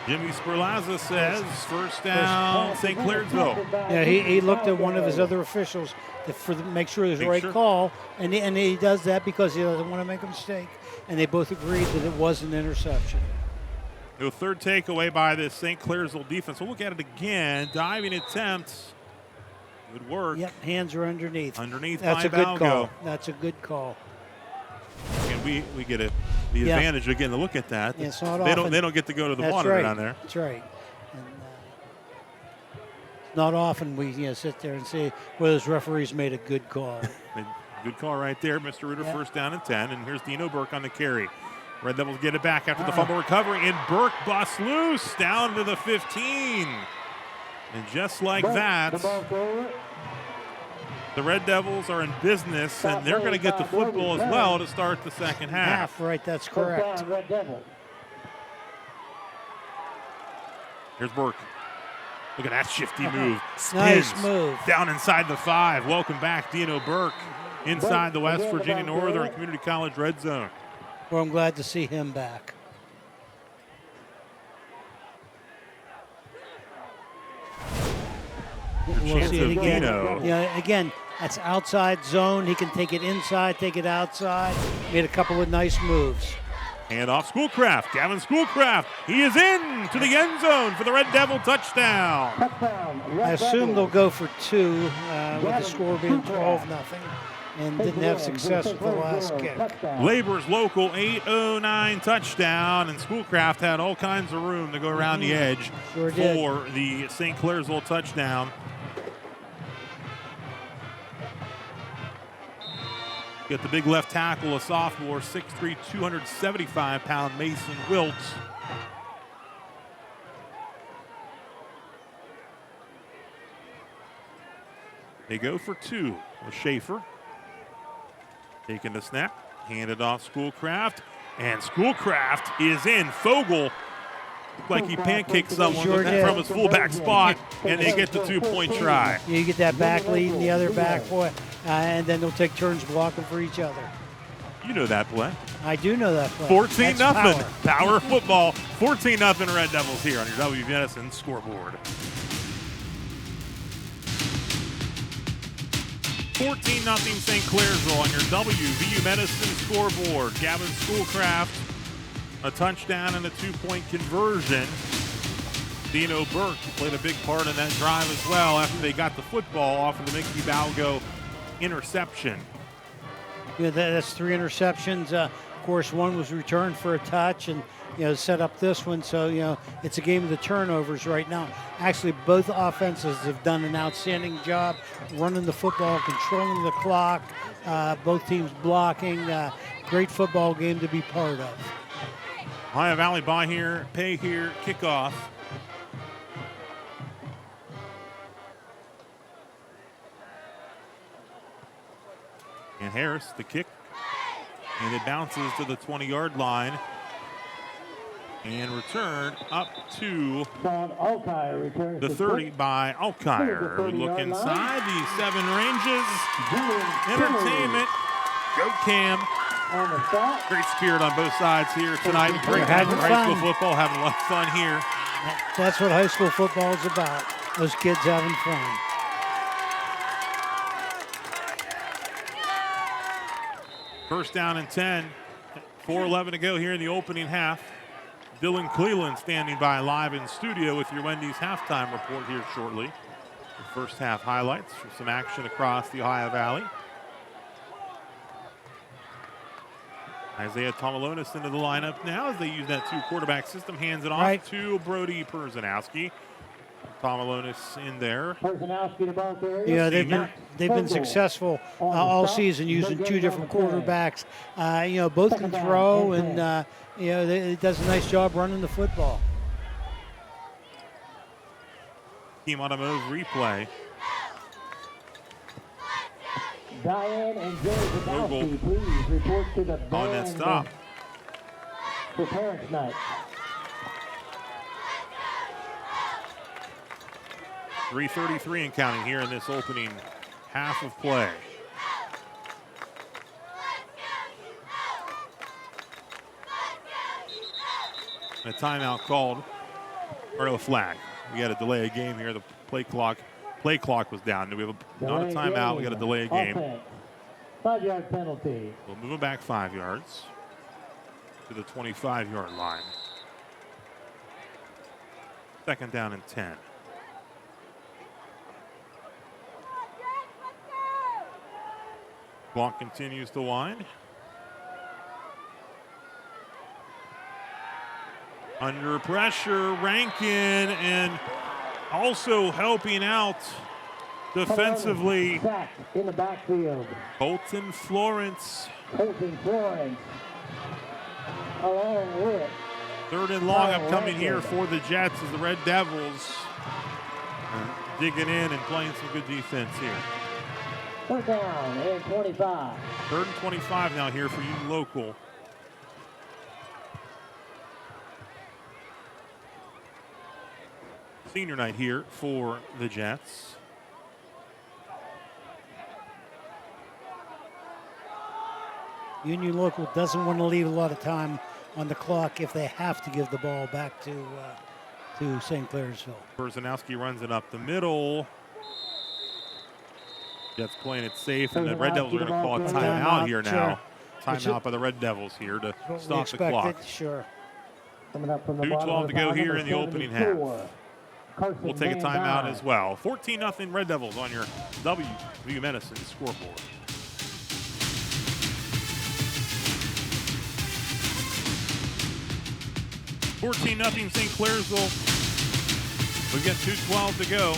Jimmy Sperlazza says first down, St. Clairsville. Yeah, he looked at one of his other officials to make sure there's the right call, and he does that because he doesn't want to make a mistake. And they both agreed that it was an interception. The third takeaway by the St. Clairsville defense. We'll look at it again. Diving attempt. Good work. Yep, hands are underneath. That's a good Balgo. call. That's a good call. And we get the advantage again to look at that. Yeah, it's not they often. don't get to go to the monitor right. down there. That's right. And, not often we sit there and say, well, this referee's made a good call. Good call right there, Mr. Ritter. First down and 10. And here's Dino Burke on the carry. Red Devils get it back after the fumble recovery, and Burke busts loose down to the 15. And just like that, the Red Devils are in business, and they're going to get the football as well to start the second half. Right, that's correct. Here's Burke. Look at that shifty move. Nice Spins move. down inside the 5. Welcome back, Dino Burke, inside the West Virginia Northern Community College red zone. Well, I'm glad to see him back. We'll see it again. Yeah, again, that's outside zone. He can take it inside, take it outside. Made a couple of nice moves. Hand off Schoolcraft. Gavin Schoolcraft. He is in to the end zone for the Red Devil touchdown. I assume they'll go for 2 with the score being 12-0. And didn't have success with the last kick. Labor's local 8:09 touchdown, and Schoolcraft had all kinds of room to go around the edge for the St. Clairsville touchdown. Got the big left tackle, a sophomore, 6'3", 275-pound Mason Wiltz. They go for 2 with Schaefer. Taking the snap, handed off Schoolcraft, and Schoolcraft is in. Fogel looked like he pancaked someone from his fullback spot, and they get the 2-point try. You get that back lead and the other back boy, and then they'll take turns blocking for each other. You know that play. I do know that play. 14-0. Power football. 14-0 Red Devils here on your WV Medicine scoreboard. 14-0 St. Clairsville on your WVU Medicine scoreboard. Gavin Schoolcraft, a touchdown and a 2-point conversion. Dino Burke played a big part in that drive as well after they got the football off of the Mickey Balgo interception. Yeah, that's 3 interceptions. Of course, one was returned for a touch, and set up this one. So it's a game of the turnovers right now. Actually, both offenses have done an outstanding job running the football, controlling the clock. Both teams blocking. Great football game to be part of. Ohio Valley buy here, pay here, kickoff. And Harris, the kick, and it bounces to the 20-yard line and returned up to the 30 by Alkire. We look inside the 7 ranges. Entertainment, go Cam. Great spirit on both sides here tonight. Great high school football, having a lot of fun here. That's what high school football is about. Those kids having fun. First down and 10. 4:11 to go here in the opening half. Dylan Cleveland standing by live in studio with your Wendy's halftime report here shortly. The first half highlights from some action across the Ohio Valley. Isaiah Tomalonis into the lineup now as they use that 2-quarterback system. Hands it off to Brody Perzanowski. Tomalonis in there. Yeah, they've been successful all season using 2 different quarterbacks. Both can throw, and it does a nice job running the football. Team on a move replay. Diane and Joe Zabowski, please report to the band on that stop for Parents Night. 3:33 and counting here in this opening half of play. A timeout called, or a flag. We got to delay a game here. The play clock was down. Do we have not a timeout? We got to delay a game. 5-yard penalty. We'll move it back 5 yards to the 25-yard line. 2nd down and 10. Clock continues to wind. Under pressure, Rankin, and also helping out defensively. Sacked in the backfield. Colton Florence. Along with 3rd and long upcoming here for the Jets as the Red Devils digging in and playing some good defense here. 3rd down and 25. 3rd and 25 now here for Union Local. Senior night here for the Jets. Union Local doesn't want to leave a lot of time on the clock if they have to give the ball back to St. Clairsville. Berzanowski runs it up the middle. Jets playing it safe, and the Red Devils are going to call a timeout here now. Timeout by the Red Devils here to stop the clock. Sure. 2:12 to go here in the opening half. We'll take a timeout as well. 14-0 Red Devils on your WTOV Medicine scoreboard. (14-0) St. Clairsville. We've got 2:12 to go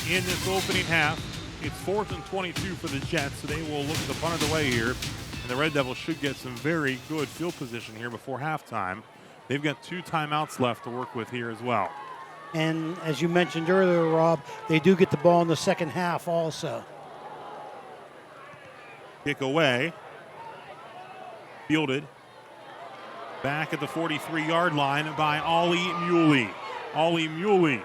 in this opening half. It's 4th and 22 for the Jets, so they will look to punt it away here. And the Red Devils should get some very good field position here before halftime. They've got 2 timeouts left to work with here as well. And as you mentioned earlier, Rob, they do get the ball in the second half also. Kick away. Fielded. Back at the 43-yard line by Ollie Muley. Ollie Muley.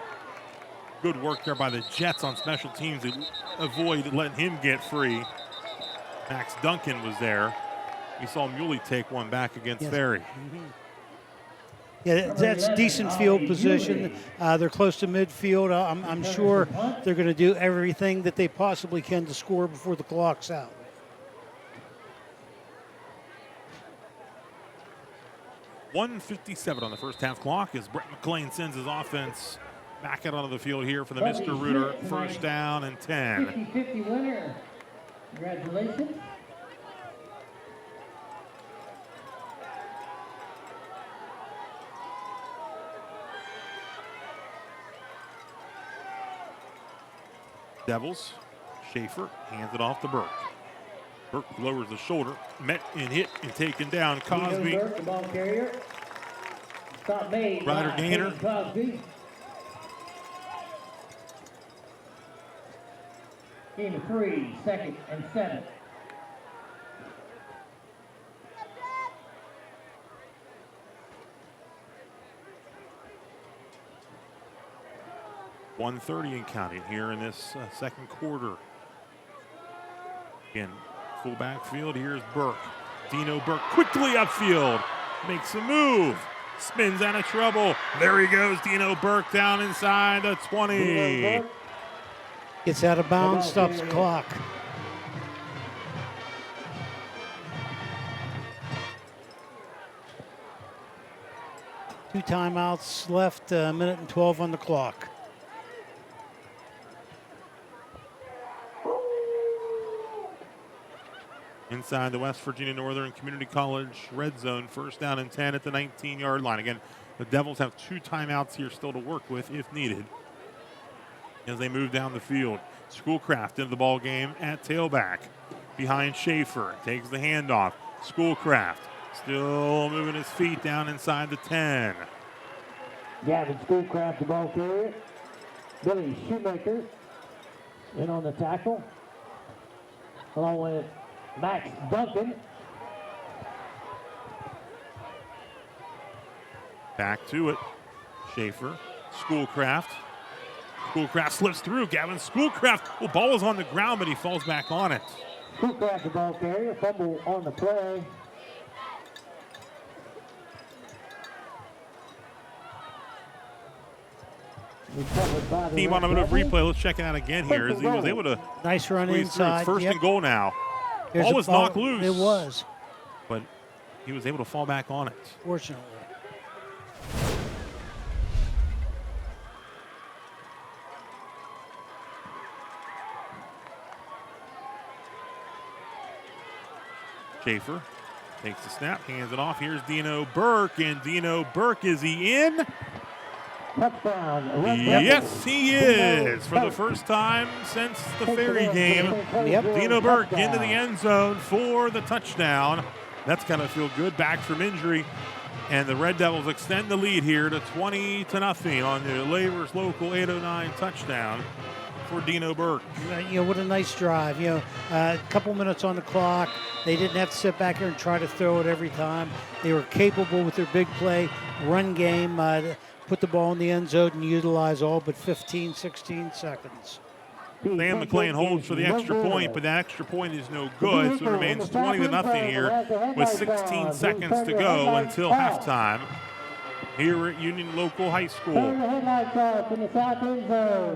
Good work there by the Jets on special teams to avoid letting him get free. Max Duncan was there. We saw Muley take one back against Ferry. Mm-hmm. Yeah, that's decent field position. They're close to midfield. I'm sure they're going to do everything that they possibly can to score before the clock's out. .157 on the first half clock as Brett McClain sends his offense back out onto the field here for the Mr. Rooter. 1st down and 10. 50-50 winner. Congratulations. Devils. Schaefer hands it off to Burke. Burke lowers the shoulder, met and hit and taken down. Cosby. Burke, the ball carrier. Stop made. Ryder Gainer. Cosby. Game of 3, 2nd and 7. .130 and counting here in this second quarter. Again, full backfield. Here's Burke. Dino Burke quickly upfield. Makes a move. Spins out of trouble. There he goes. Dino Burke down inside the 20. Gets out of bounds, stops the clock. Two timeouts left, a minute and 12 on the clock. Inside the West Virginia Northern Community College red zone, 1st down and 10 at the 19-yard line. Again, the Devils have 2 timeouts here still to work with if needed as they move down the field. Schoolcraft into the ball game at tailback behind Schaefer. Takes the handoff. Schoolcraft still moving his feet down inside the 10. Gavin Schoolcraft, the ball carrier. Billy Shoemaker in on the tackle, along with Max Duncan. Back to it. Schaefer. Schoolcraft. Schoolcraft slips through. Gavin Schoolcraft. Well, ball is on the ground, but he falls back on it. Schoolcraft, the ball carrier. Fumble on the play. Recovered by the Team on a Red bit of Devils. replay. Let's check it out again here as he was able to Nice run squeeze through. inside. First Yep. and goal now. Here's Ball a was knocked loose. It was, But he was able to fall back on it. fortunately. Schaefer takes the snap, hands it off. Here's Dino Burke, and Dino Burke, is he in? Touchdown. Red Yes, Devils. he is. For the first time since the Ferry game, Yep. Dino Burke into the end zone for the touchdown. That's got to feel good, back from injury. And the Red Devils extend the lead here to 20-0 on the Labor's Local 809 touchdown for Dino Burke. What a nice drive. A couple minutes on the clock. They didn't have to sit back here and try to throw it every time. They were capable with their big play, run game, to put the ball in the end zone and utilize all but 15, 16 seconds. Sam McLean holds for the extra point, but that extra point is no good, so it remains 20-0 here with 16 seconds to go until halftime here at Union Local High School.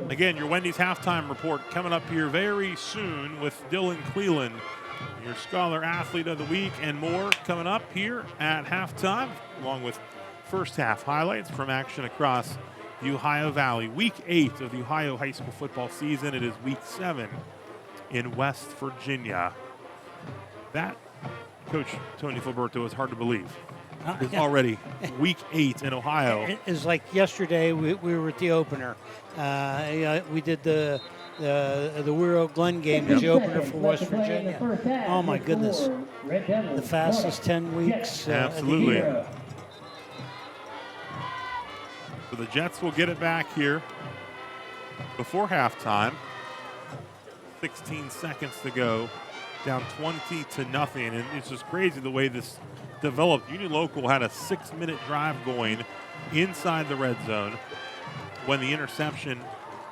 Again, your Wendy's halftime report coming up here very soon with Dylan Cleland, your Scholar Athlete of the Week, and more coming up here at halftime, along with first half highlights from action across the Ohio Valley. Week 8 of the Ohio high school football season. It is week 7 in West Virginia. That, Coach Tony Filiberto, is hard to believe. It's already week 8 in Ohio. It's like yesterday we were at the opener. We did the Wirral Glen game as the opener for West Virginia. Oh my goodness. The fastest 10 weeks Absolutely. of the year. So the Jets will get it back here before halftime. 16 seconds to go, down 20-0, and it's just crazy the way this developed. Union Local had a 6-minute drive going inside the red zone when the interception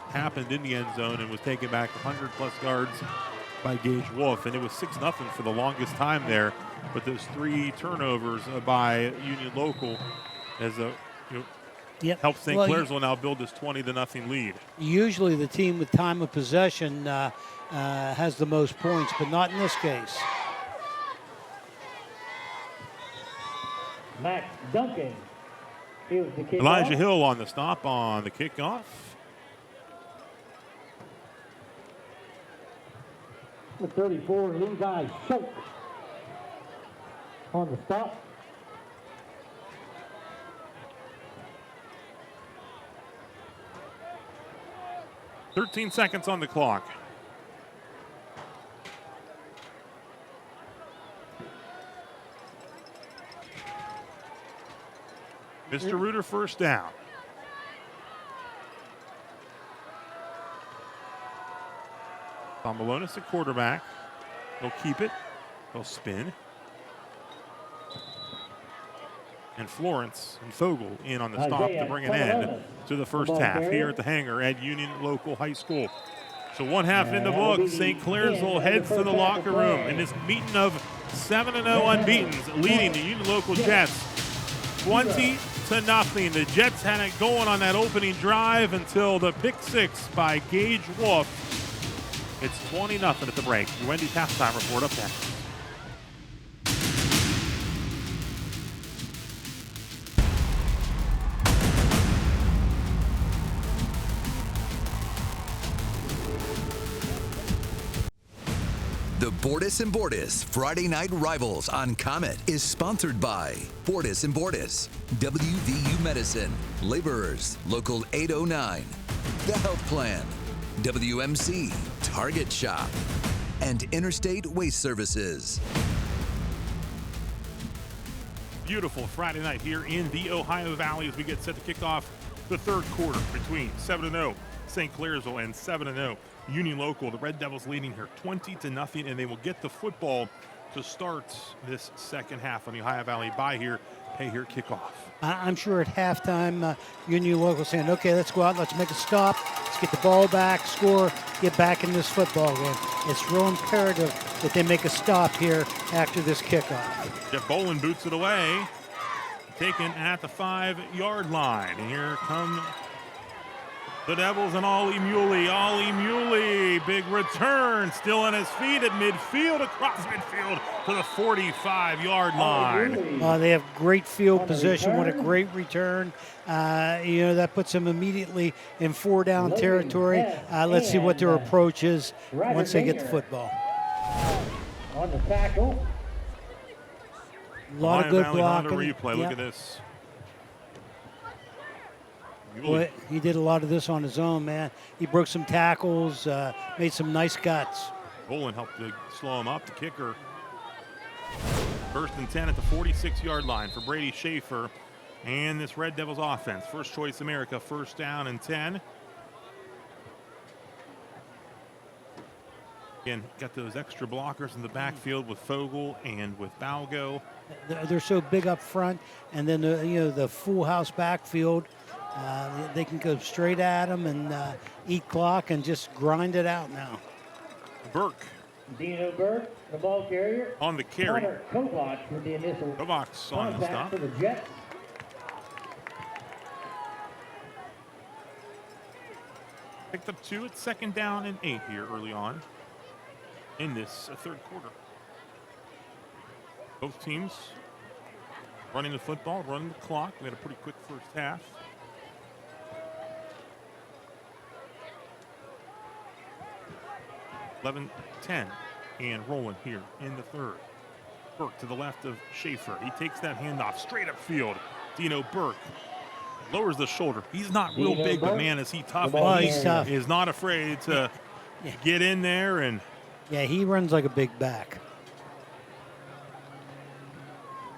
happened in the end zone and was taken back 100-plus yards by Gage Wolf, and it was 6-0 for the longest time there. But those 3 turnovers by Union Local as a help St. Clairsville now build this 20-0 lead. Usually the team with time of possession has the most points, but not in this case. Max Duncan. Here's the kickoff. Elijah Hill on the stop on the kickoff. With 34, Levi Shoke on the stop. .13 seconds on the clock. Mr. Reuter first down. Tom Malonis at quarterback. He'll keep it. He'll spin. And Florence and Fogel in on the stop to bring an end to the first half here at the hangar at Union Local High School. So one half in the books. St. Clairsville heads to the locker room in this meeting of 7-0 unbeatens, leading the Union Local Jets 20-0. The Jets had it going on that opening drive until the pick 6 by Gage Wolf. It's 20-0 at the break. Your Wendy's halftime report up next. The Bordas & Bordas Friday Night Rivals on Comet is sponsored by Bordas & Bordas, WVU Medicine, Laborers, Local 809, The Health Plan, WMC, Target Shop, and Interstate Waste Services. Beautiful Friday night here in the Ohio Valley as we get set to kick off the third quarter between 7-0 St. Clairsville and 7-0 Union Local. The Red Devils leading here 20-0, and they will get the football to start this second half on the Ohio Valley pay here kickoff. I'm sure at halftime, Union Local saying, okay, let's go out, let's make a stop, let's get the ball back, score, get back in this football game. It's real imperative that they make a stop here after this kickoff. Jeff Bolin boots it away, taken at the 5-yard line. And here come The Devils and Ollie Muley. Ollie Muley, big return, still on his feet at midfield, across midfield to the 45-yard line. They have great field position. What a great return. That puts them immediately in 4-down territory. Let's see what their approach is once they get the football. On the tackle. A lot of good blocking. Replay. Look at this. Boy, he did a lot of this on his own, man. He broke some tackles, made some nice cuts. Bolin helped to slow him up. The kicker. 1st and 10 at the 46-yard line for Brady Schaefer and this Red Devils offense. First Choice America, 1st down and 10. Again, got those extra blockers in the backfield with Fogel and with Balgo. They're so big up front, and then the full house backfield. They can go straight at them and eat clock and just grind it out now. Burke. Dino Burke, the ball carrier. On the carry. Kovacs with the initial Kovacs on the stop. for the Jets. Picked up 2 at 2nd down and 8 here early on in this 3rd quarter. Both teams running the football, running the clock. We had a pretty quick first half. (11-10) and rolling here in the 3rd. Burke to the left of Schaefer. He takes that handoff straight up field. Dino Burke lowers the shoulder. He's not real big, but man, is he tough. And he's tough. Is not afraid to get in there and. Yeah, he runs like a big back.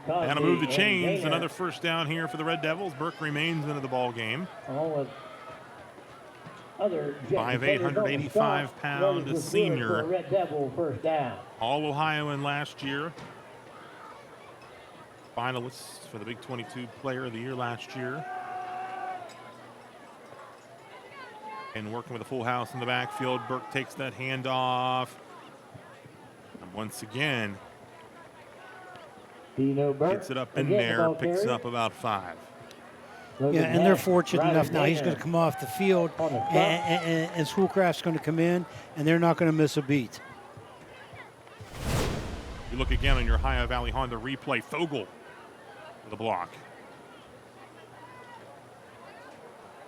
Got to move the chains. Another 1st down here for the Red Devils. Burke remains into the ball game. 5'8", 185-pound senior. Red Devil 1st down. All-Ohioan last year. Finalist for the Big 22 Player of the Year last year. And working with a full house in the backfield. Burke takes that handoff. And once again, Dino Burke gets it up in there, picks up about 5. Yeah, and they're fortunate enough now. He's going to come off the field, and Schoolcraft's going to come in, and they're not going to miss a beat. You look again on your Ohio Valley Honda replay. Fogel with a block.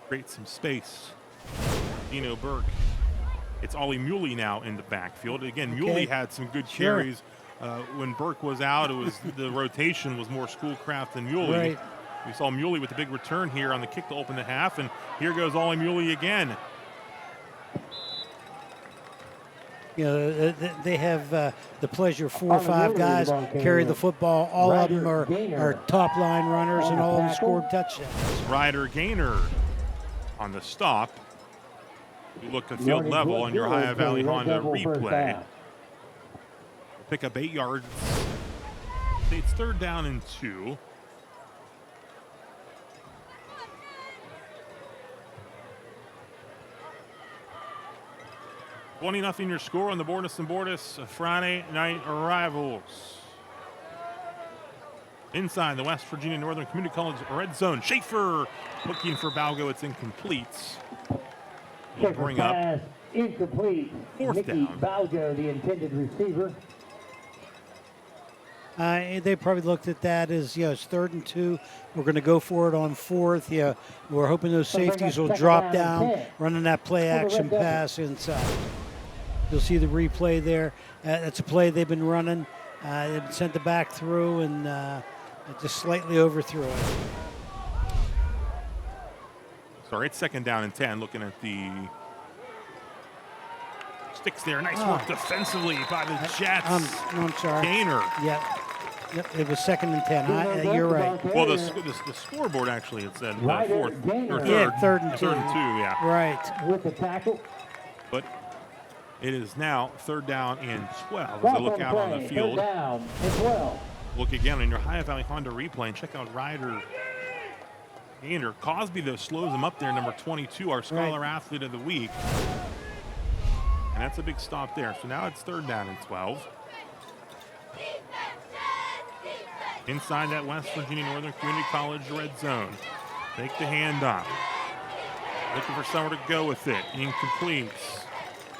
Creates some space. Dino Burke. It's Ollie Muley now in the backfield. Again, Muley had some good carries. When Burke was out, it was the rotation was more Schoolcraft than Muley. Right. We saw Muley with the big return here on the kick to open the half, and here goes Ollie Muley again. They have the pleasure 4 or 5 guys carry the football. All of them are top line runners, and all of them scored touchdowns. Ryder Gaynor on the stop. You look at field level on your Ohio Valley Honda replay. Pick up 8 yards. It's 3rd down and 2. $20-0 your score on the Bordas and Bordas Friday night rivals. Inside the West Virginia Northern Community College red zone. Schaefer looking for Balgo. It's incomplete. He'll bring up incomplete. 4th down. Balgo, the intended receiver. They probably looked at that as, it's 3rd and 2. We're going to go for it on 4th. Yeah, we're hoping those safeties will drop down, running that play action pass inside. You'll see the replay there. That's a play they've been running. They've sent the back through and just slightly overthrew it. Sorry, it's 2nd down and 10. Looking at the sticks there. Nice work defensively by the Jets. I'm sorry. Gaynor. Yep, it was 2nd and 10. You're right. Well, the scoreboard actually it said 4th or 3rd. Yeah, 3rd and 2. 3rd and 2, yeah. Right. With the tackle. But it is now 3rd down and 12 as they look out on the field. 3rd down and 12. Look again in your Ohio Valley Honda replay and check out Ryder Gaynor. Cosby, though, slows him up there, number 22, our Scholar Athlete of the Week. And that's a big stop there. So now it's 3rd down and 12. Inside that West Virginia Northern Community College red zone. Take the handoff. Looking for somewhere to go with it. Incomplete.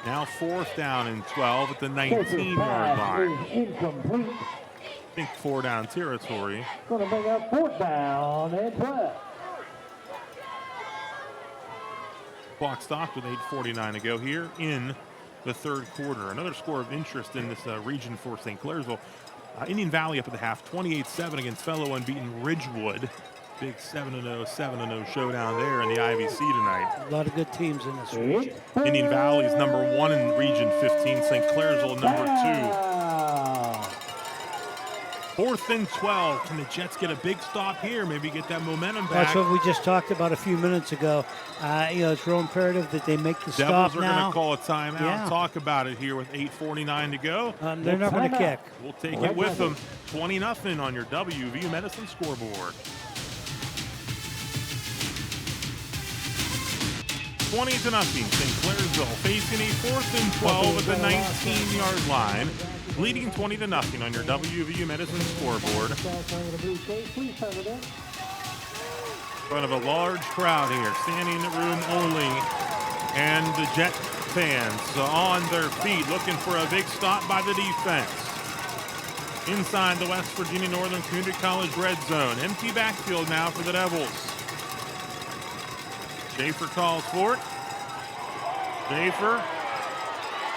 Now 4th down and 12 at the 19-yard line. Incomplete. I think 4 down territory. Going to bring up 4th down and 12. Clock stopped with 8:49 to go here in the third quarter. Another score of interest in this region for St. Clairsville. Indian Valley up at the half, 28-7 against fellow unbeaten Ridgewood. Big 7-0 showdown there in the IVC tonight. A lot of good teams in this region. Indian Valley is number 1 in Region 15. St. Clairsville number 2. 4th and 12. Can the Jets get a big stop here? Maybe get that momentum back. That's what we just talked about a few minutes ago. It's real imperative that they make the stop now. Devils are going to call a timeout. Yeah. Talk about it here with 8:49 to go. They're not going to kick. We'll take it with them. 20-0 on your WVU Medicine scoreboard. 20-0. St. Clairsville facing a 4th and 12 at the 19-yard line. Leading 20-0 on your WVU Medicine scoreboard. In front of a large crowd here, standing room only, and the Jet fans on their feet looking for a big stop by the defense. Inside the West Virginia Northern Community College red zone. Empty backfield now for the Devils. Schaefer calls for it. Schaefer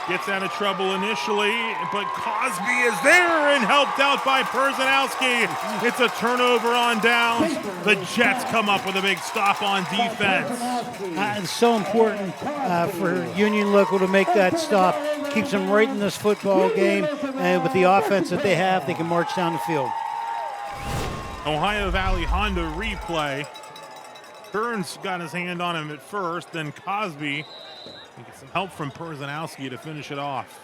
gets out of trouble initially, but Cosby is there and helped out by Perzanowski. It's a turnover on downs. The Jets come up with a big stop on defense. It's so important for Union Local to make that stop. Keeps them right in this football game, and with the offense that they have, they can march down the field. Ohio Valley Honda replay. Kearns got his hand on him at first, then Cosby. He gets some help from Perzanowski to finish it off.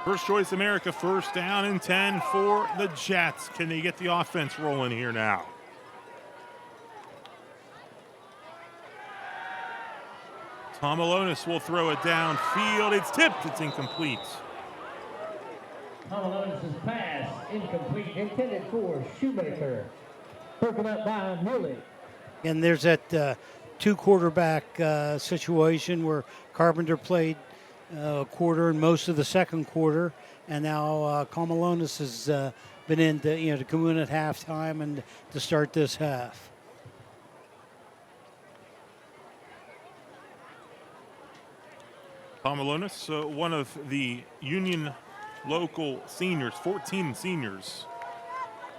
First Choice America, 1st down and 10 for the Jets. Can they get the offense rolling here now? Tom Alonis will throw it downfield. It's tipped. It's incomplete. Alonis' pass incomplete, intended for Shoemaker. Broken up by Millie. And there's that 2-quarterback situation where Carpenter played a quarter and most of the second quarter, and now Kamalonis has been in to come in at halftime and to start this half. Kamalonis, one of the Union local seniors, 14 seniors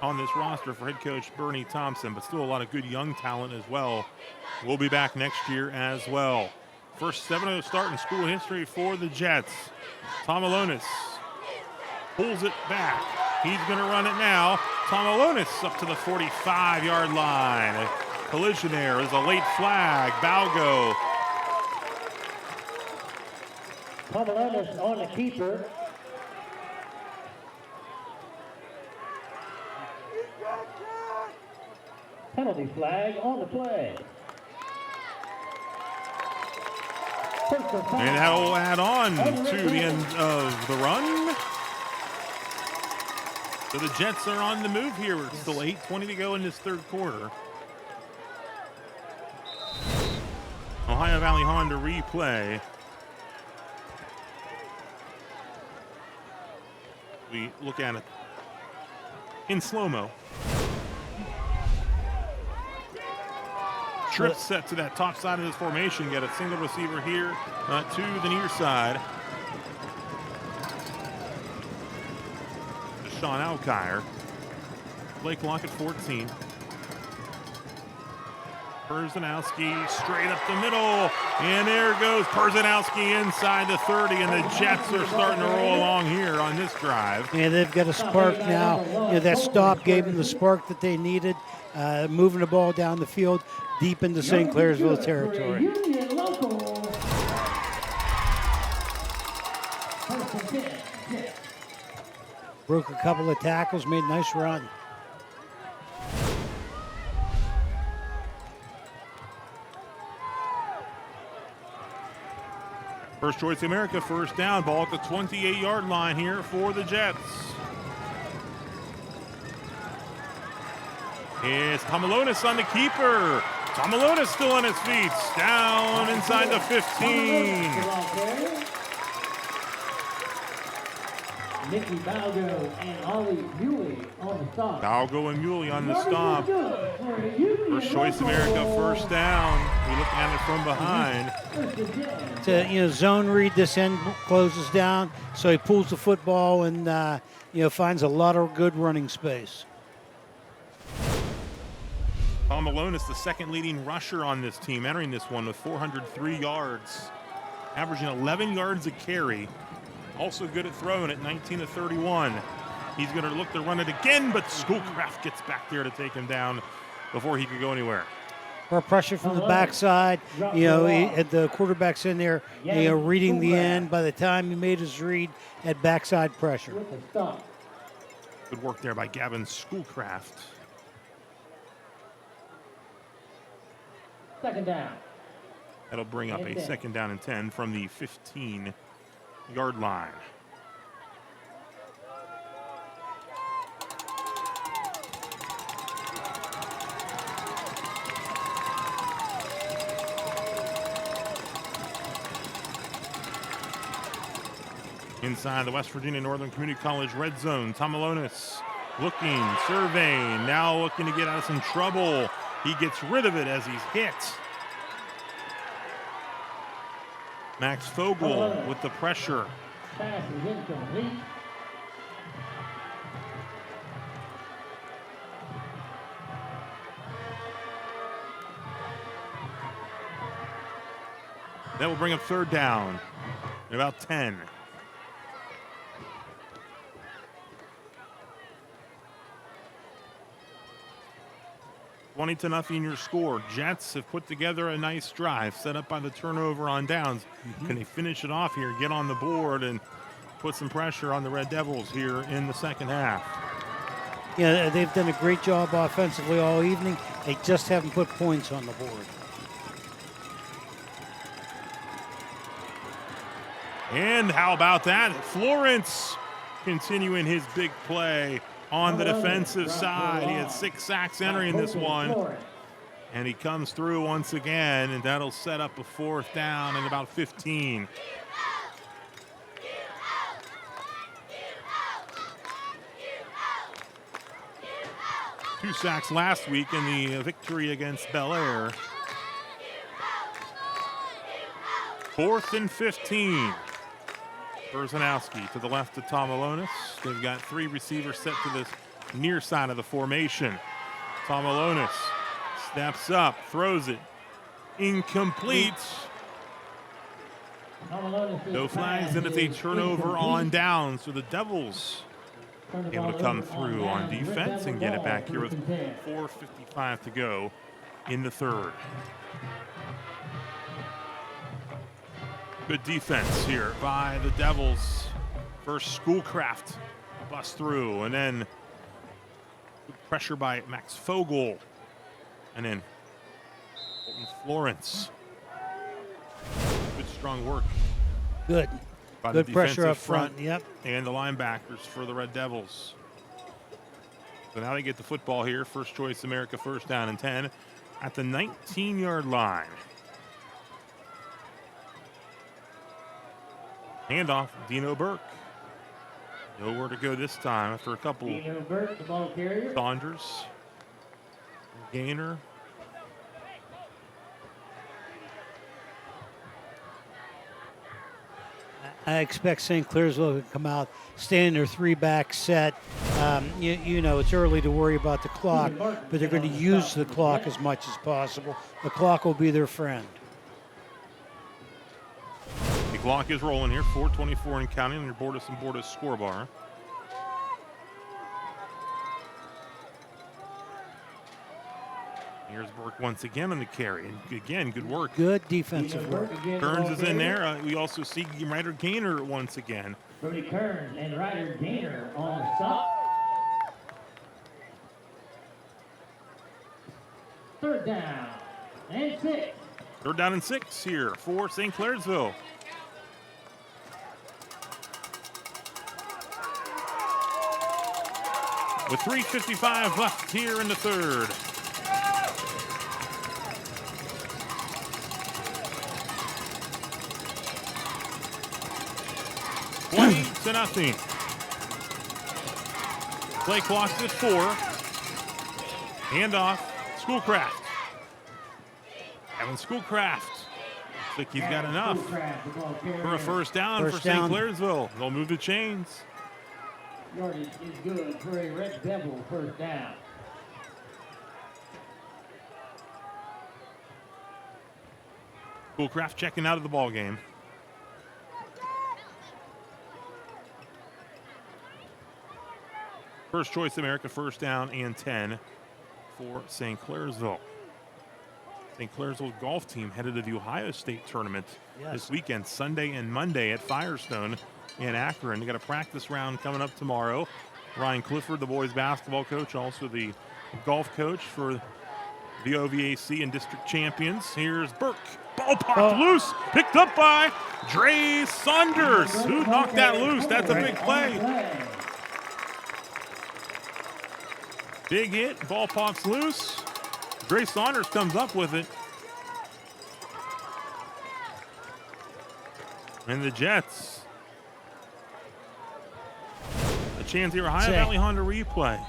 on this roster for head coach Bernie Thompson, but still a lot of good young talent as well. We'll be back next year as well. First 7-0 start in school history for the Jets. Tom Alonis pulls it back. He's going to run it now. Tom Alonis up to the 45-yard line. A collision there is a late flag. Balgo. Tom Alonis on the keeper. Penalty flag on the play. And that will add on to the end of the run. So the Jets are on the move here. It's still 8:20 to go in this third quarter. Ohio Valley Honda replay. We look at it in slow-mo. Trip set to that top side of this formation. Get a single receiver here to the near side. To Sean Alkire. Play clock at 14. Perzanowski straight up the middle. And there goes Perzanowski inside the 30. And the Jets are starting to roll along here on this drive. And they've got a spark now. That stop gave them the spark that they needed. Moving the ball down the field deep into St. Clairsville territory. Broke a couple of tackles, made a nice run. First Choice America, first down, ball at the 28-yard line here for the Jets. It's Tomalonis on the keeper. Tomalonis still on his feet. Down inside the 15. Nicky Balgo and Ollie Bewley on the stop. Balgo and Muley on the stop. First Choice America first down. We look at it from behind. To zone read, this end closes down, so he pulls the football and finds a lot of good running space. Tom Malone is the second leading rusher on this team, entering this one with 403 yards, averaging 11 yards a carry. Also good at throwing at 19 to 31. He's going to look to run it again, but Schoolcraft gets back there to take him down before he could go anywhere. More pressure from the backside. The quarterback's in there, reading the end. By the time he made his read, had backside pressure. Good work there by Gavin Schoolcraft. Second down. That'll bring up a second down and 10 from the 15-yard line. Inside the West Virginia Northern Community College red zone, Tomalonis looking, surveying, now looking to get out of some trouble. He gets rid of it as he's hit. Max Fogel with the pressure. Pass is incomplete. That will bring up third down at about 10. $20-0 your score. Jets have put together a nice drive set up by the turnover on downs. Can they finish it off here, get on the board, and put some pressure on the Red Devils here in the second half? Yeah, they've done a great job offensively all evening. They just haven't put points on the board. And how about that? Florence continuing his big play on the defensive side. He had 6 sacks entering this one. And he comes through once again, and that'll set up a fourth down and about 15. Two sacks last week in the victory against Bel Air. 4th and 15. Berzanowski to the left of Tomalonis. They've got 3 receivers set to the near side of the formation. Tomalonis steps up, throws it. Incomplete. No flags, and it's a turnover on down. So the Devils able to come through on defense and get it back here with 4:55 to go in the third. Good defense here by the Devils. First, Schoolcraft busts through, and then pressure by Max Fogel, and then Colton Florence. Good, strong work. Good. By Good the pressure up defensive front. Yep. And the linebackers for the Red Devils. So now they get the football here. First Choice America first down and 10 at the 19-yard line. Handoff, Dino Burke. Nowhere to go this time after a couple. Dino Burke, the ball carrier. Saunders, Gainer. I expect St. Clairsville to come out, stay in their 3-back set. It's early to worry about the clock, but they're going to use the clock as much as possible. The clock will be their friend. The clock is rolling here, 4:24 and counting on your Bordas and Bordas score bar. Here's Burke once again on the carry. And again, good work. Good defensive work. Kearns is in there. We also see Ryder Gainer once again. Brody Kearns and Ryder Gainer on the stop. Third down and 6. Third down and 6 here for St. Clairsville. with 3:55 left here in the third. $20-0. Play clock at 4. Handoff, Schoolcraft. Evan Schoolcraft. Looks like he's got enough for a first down for St. Clairsville. They'll move the chains. Yardage is good for a Red Devil first down. Schoolcraft checking out of the ball game. First choice America, first down and 10 for St. Clairsville. St. Clairsville golf team headed to the Ohio State tournament this weekend, Sunday and Monday at Firestone in Akron. They got a practice round coming up tomorrow. Ryan Clifford, the boys basketball coach, also the golf coach for the OVAC and district champions. Here's Burke. Ball popped loose, picked up by Dre Saunders. Who knocked that loose? That's a big play. Big hit, ball pops loose. Dre Saunders comes up with it. And the Jets. A chance here, Ohio Valley Honda replay.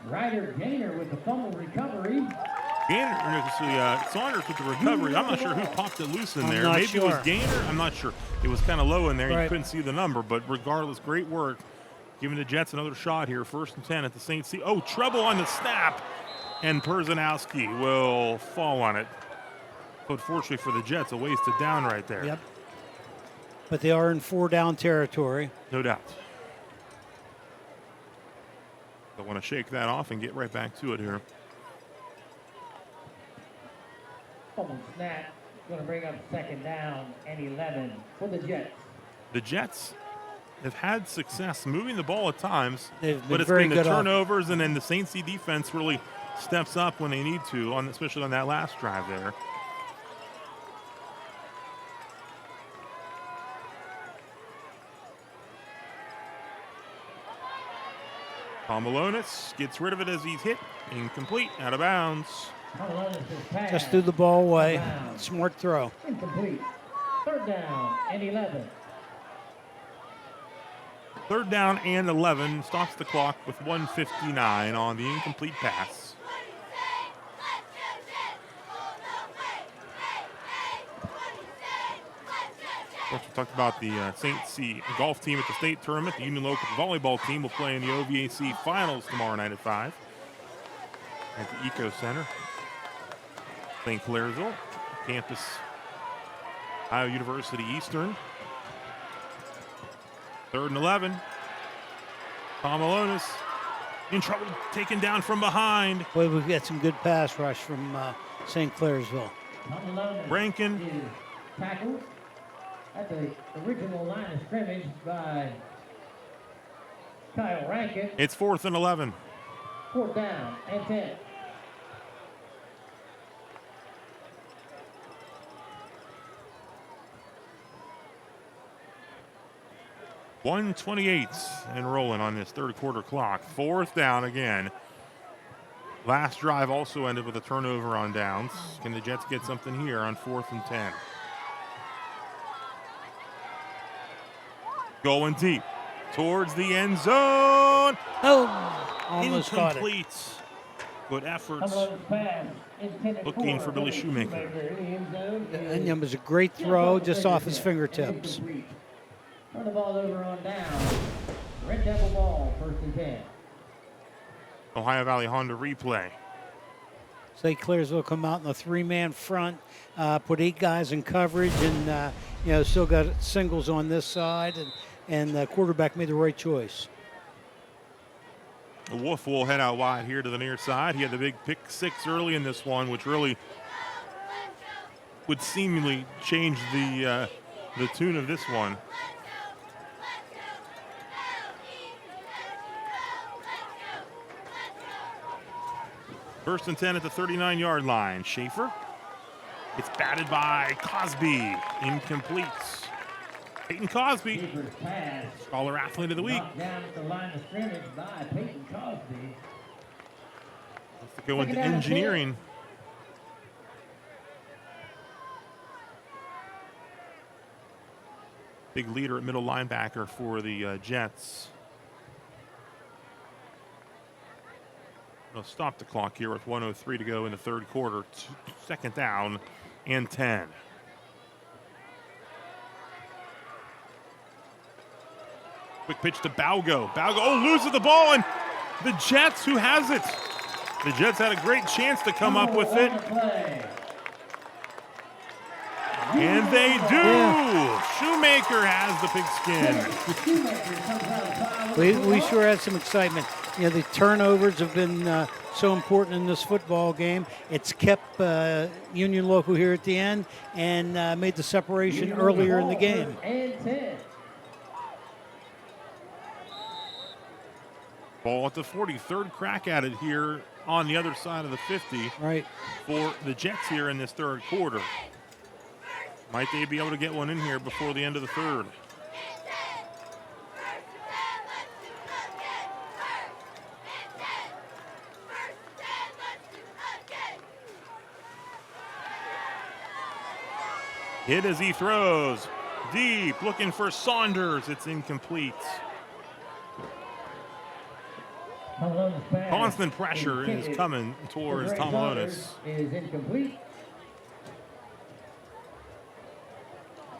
Ryder Gaynor with the fumble recovery. Saunders with the recovery. I'm not sure who popped it loose in there. Maybe it was Gaynor. I'm not sure. It was kind of low in there. You couldn't see the number, but regardless, great work. Giving the Jets another shot here. 1st and 10 at the St. C. Oh, trouble on the snap. And Perzanowski will fall on it. But fortunately for the Jets, a wasted down right there. Yep. But they are in 4-down territory. No doubt. I want to shake that off and get right back to it here. Fumble snap. Going to bring up 2nd down and 11 for the Jets. The Jets have had success moving the ball at times, but it's very been the good turnovers, and then the St. C defense really steps up when they need to, especially on that last drive there. Pomalonis gets rid of it as he's hit. Incomplete, out of bounds. Just threw the ball away. Smart throw. Incomplete. 3rd down and 11. 3rd down and 11. Stops the clock with 1:59 on the incomplete pass. Of course, we talked about the St. C golf team at the state tournament. The Union Local volleyball team will play in the OVAC finals tomorrow night at 5 at the Eco Center. St. Clairsville, campus, Ohio University Eastern. 3rd and 11. Pomalonis in trouble, taken down from behind. Boy, we've got some good pass rush from St. Clairsville. Rankin is tackled at the original line of scrimmage by Kyle Rankin. It's 4th and 11. 4th down and 10. .128 and rolling on this 3rd quarter clock. 4th down again. Last drive also ended with a turnover on downs. Can the Jets get something here on 4th and 10? Going deep towards the end zone. Oh, almost caught it. Incomplete. Good efforts. Looking for Billy Shoemaker. And it was a great throw just off his fingertips. Turn the ball over on down. Red Devil ball, 1st and 10. Ohio Valley Honda replay. St. Clairsville come out in the 3-man front, put 8 guys in coverage, and still got singles on this side, and the quarterback made the right choice. Wolf will head out wide here to the near side. He had the big pick 6 early in this one, which really would seemingly change the tune of this one. First and 10 at the 39-yard line. Schaefer. It's batted by Cosby. Incomplete. Peyton Cosby, Keeper's pass. Scholar Athlete of the Week. Knocked down at the line of scrimmage by Peyton Cosby. Let's go into engineering. Big leader at middle linebacker for the Jets. We'll stop the clock here with 1:03 to go in the third quarter. Second down and 10. Quick pitch to Balgo. Balgo loses the ball, and the Jets, who has it? The Jets had a great chance to come up with it. And they do. Shoemaker has the pigskin. We sure had some excitement. You know, the turnovers have been so important in this football game. It's kept Union Local here at the end and made the separation earlier in the game. And 10. Ball at the 40, third crack at it here on the other side of the 50 Right. for the Jets here in this third quarter. Might they be able to get one in here before the end of the third? Hit as he throws. Deep, looking for Saunders. It's incomplete. Constant pressure is coming towards Tomalonis. Is incomplete.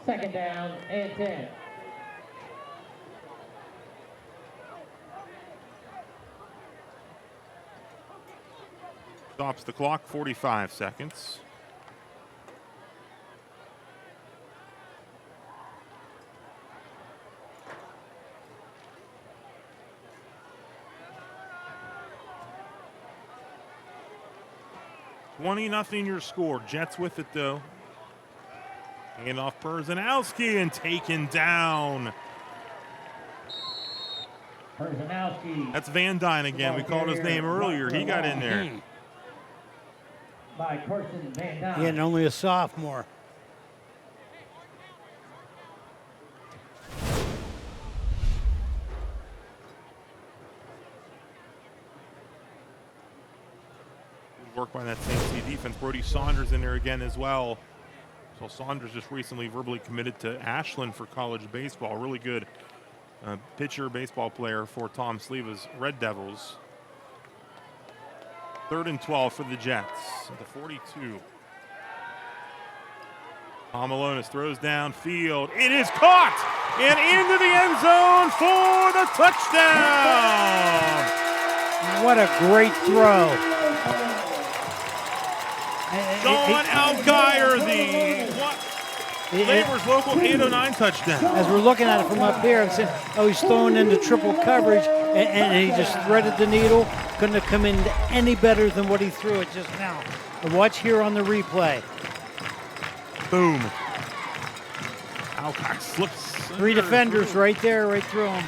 Second down and 10. Stops the clock, 45 seconds. $20-0 your score. Jets with it though. Hand off Perzanowski and taken down. Perzanowski. That's Van Dyne again. We called his name earlier. He got in there. By Carson Van Dyne. Yeah, and only a sophomore. Work by that St. C defense. Brody Saunders in there again as well. So Saunders just recently verbally committed to Ashland for college baseball. Really good pitcher, baseball player for Tom Sleeva's Red Devils. 3rd and 12 for the Jets at the 42. Tomalonis throws downfield. It is caught and into the end zone for the touchdown. What a great throw. Sean Alkire, the Labor's Local 809 touchdown. As we're looking at it from up here, I'm saying, oh, he's throwing into triple coverage, and he just threaded the needle. Couldn't have come in any better than what he threw it just now. And watch here on the replay. Boom. Alkire slips. 3 defenders right there, right through him.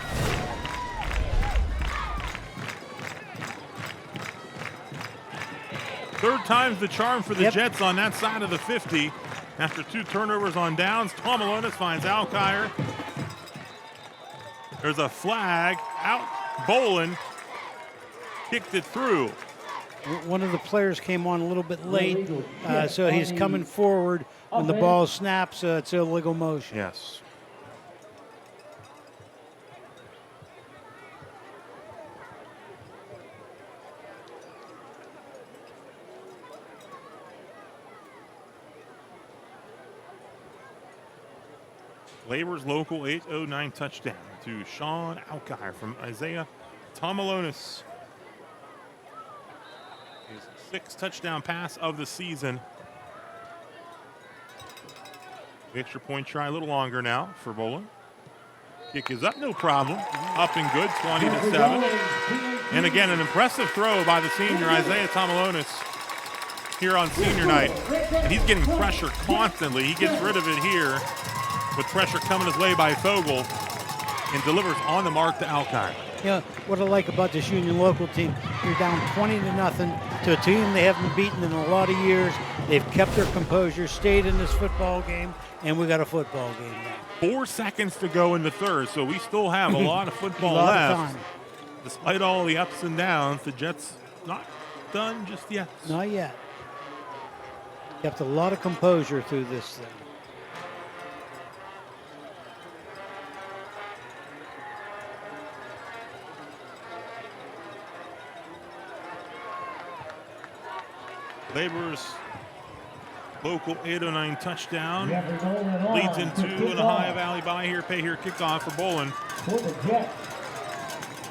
Third time's the charm for the Jets on that side of the 50. After 2 turnovers on downs, Tomalonis finds Alkire. There's a flag out. Bolin kicked it through. One of the players came on a little bit late, so he's coming forward when the ball snaps. It's illegal motion. Yes. Labor's Local 809 touchdown to Sean Alkire from Isaiah Tomalonis. His 6th touchdown pass of the season. The extra point try a little longer now for Bolin. Kick is up, no problem. Up and good, 20-7. And again, an impressive throw by the senior Isaiah Tomalonis here on senior night. And he's getting pressure constantly. He gets rid of it here, with pressure coming his way by Fogel, and delivers on the mark to Alkire. You know, what I like about this Union Local team, you're down 20-0 to a team they haven't beaten in a lot of years, They've kept their composure, stayed in this football game, and we got a football game now. 4 seconds to go in the third, so we still have a lot of football A lot left. of time. Despite all the ups and downs, the Jets not done just yet. Not yet. Kept a lot of composure through this thing. Labor's local 809 touchdown Jeffrey Nolan on leads to into kick an Ohio off Valley Buy Here, Pay Here kickoff for Bolin. for the Jets.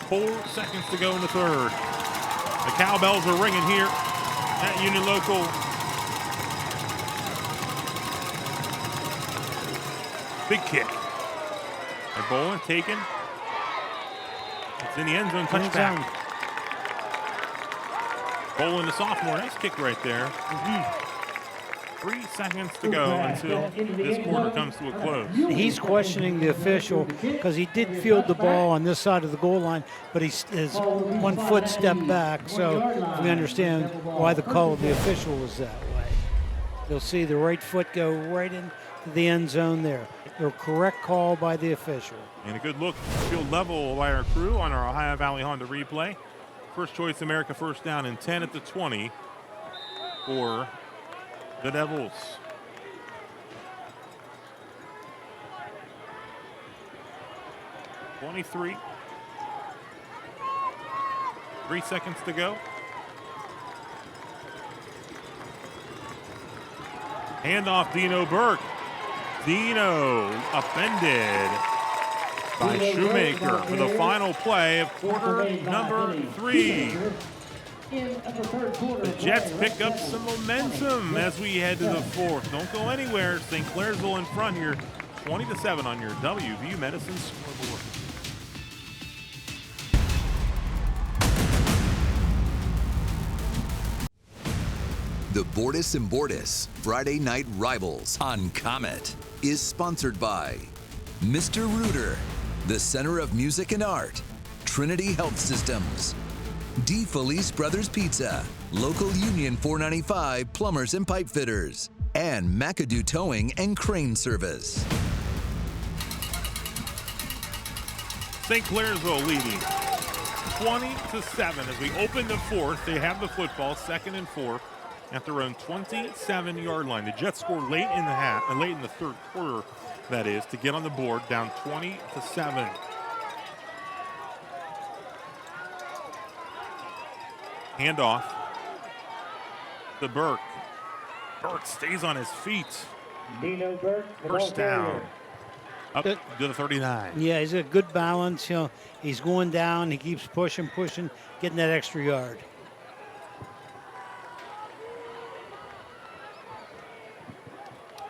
4 seconds to go in the third. The cowbells are ringing here at Union Local. Big kick. And Bolin taken. It's in the end zone, touchdown. Bolin, the sophomore, nice kick right there. 3 seconds to go until this quarter comes to a close. He's questioning the official because he did field the ball on this side of the goal line, but his 1 foot stepped back. So we understand why the call of the official was that way. You'll see the right foot go right into the end zone there. The correct call by the official. And a good look, field level by our crew on our Ohio Valley Honda replay. First Choice America first down and 10 at the 20 for the Devils. (23). 3 seconds to go. Handoff, Dino Burke. Dino upended by Shoemaker for the final play of quarter number 3. The Jets pick up some momentum as we head to the fourth. Don't go anywhere. St. Clairsville in front here, 20-7 on your WVU Medicine scoreboard. The Bordas and Bordas Friday Night Rivals on Comet is sponsored by Mr. Rooter, the Center of Music and Art, Trinity Health Systems, D. Felice Brothers Pizza, Local Union 495 Plumbers and Pipe Fitters, and McAdoo Towing and Crane Service. St. Clairsville leading 20-7 as we open the fourth. They have the football, 2nd and 4 at their own 27-yard line. The Jets scored late in the third quarter, that is, to get on the board, down 20-7. Handoff to Burke. Burke stays on his feet. Dino Burke, the ball First down. carrier. Up to the 39. Yeah, he's got good balance. You know, he's going down. He keeps pushing, getting that extra yard.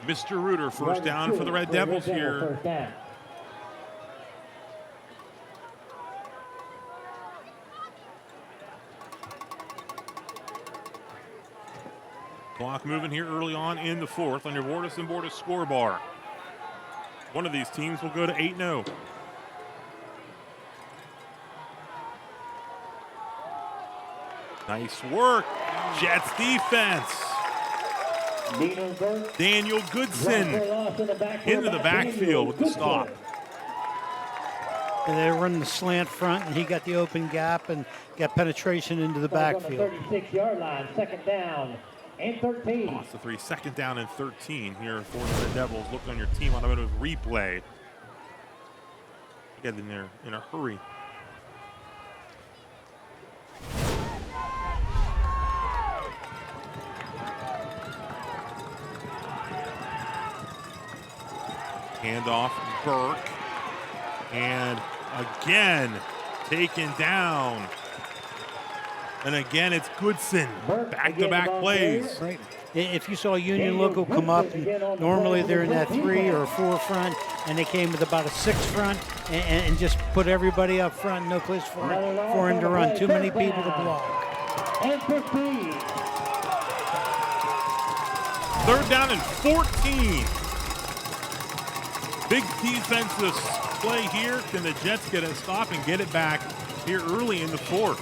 Mr. Rooter, first down for the Red Devils here. First down. Clock moving here early on in the fourth on your Bordas and Bordas scoreboard. One of these teams will go to 8-0. Nice work, Jets defense. Dino Burke, Daniel Goodson into the backfield with the stop. And they run the slant front, and he got the open gap and got penetration into the backfield. On the 36-yard line, 2nd down and 13. Lost the 3, 2nd down and 13 here for the Red Devils. Look on your team on a bit of replay. Get in there in a hurry. Handoff, Burke, and again taken down. And again, it's Goodson. Back-to-back plays. Right. If you saw Union Local come up, and normally they're in that 3 or 4 front, and they came with about a 6 front and just put everybody up front, no place for him to run. Too many people to block. And 15. 3rd down and 14. Big defensive play here. Can the Jets get a stop and get it back here early in the fourth?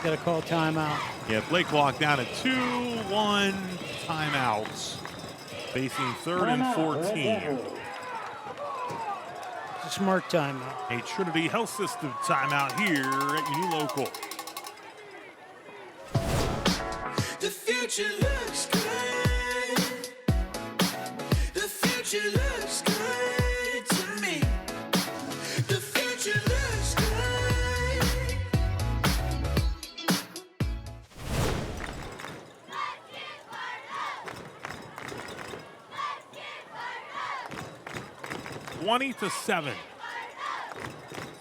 Got to call timeout. Yeah, play clock down to 2-1 timeouts. Facing 3rd and 14. It's a smart timeout. A Trinity Health System timeout here at Union Local. The future looks good. The future looks good to me. The future looks good. Let's get fired up! 20-7.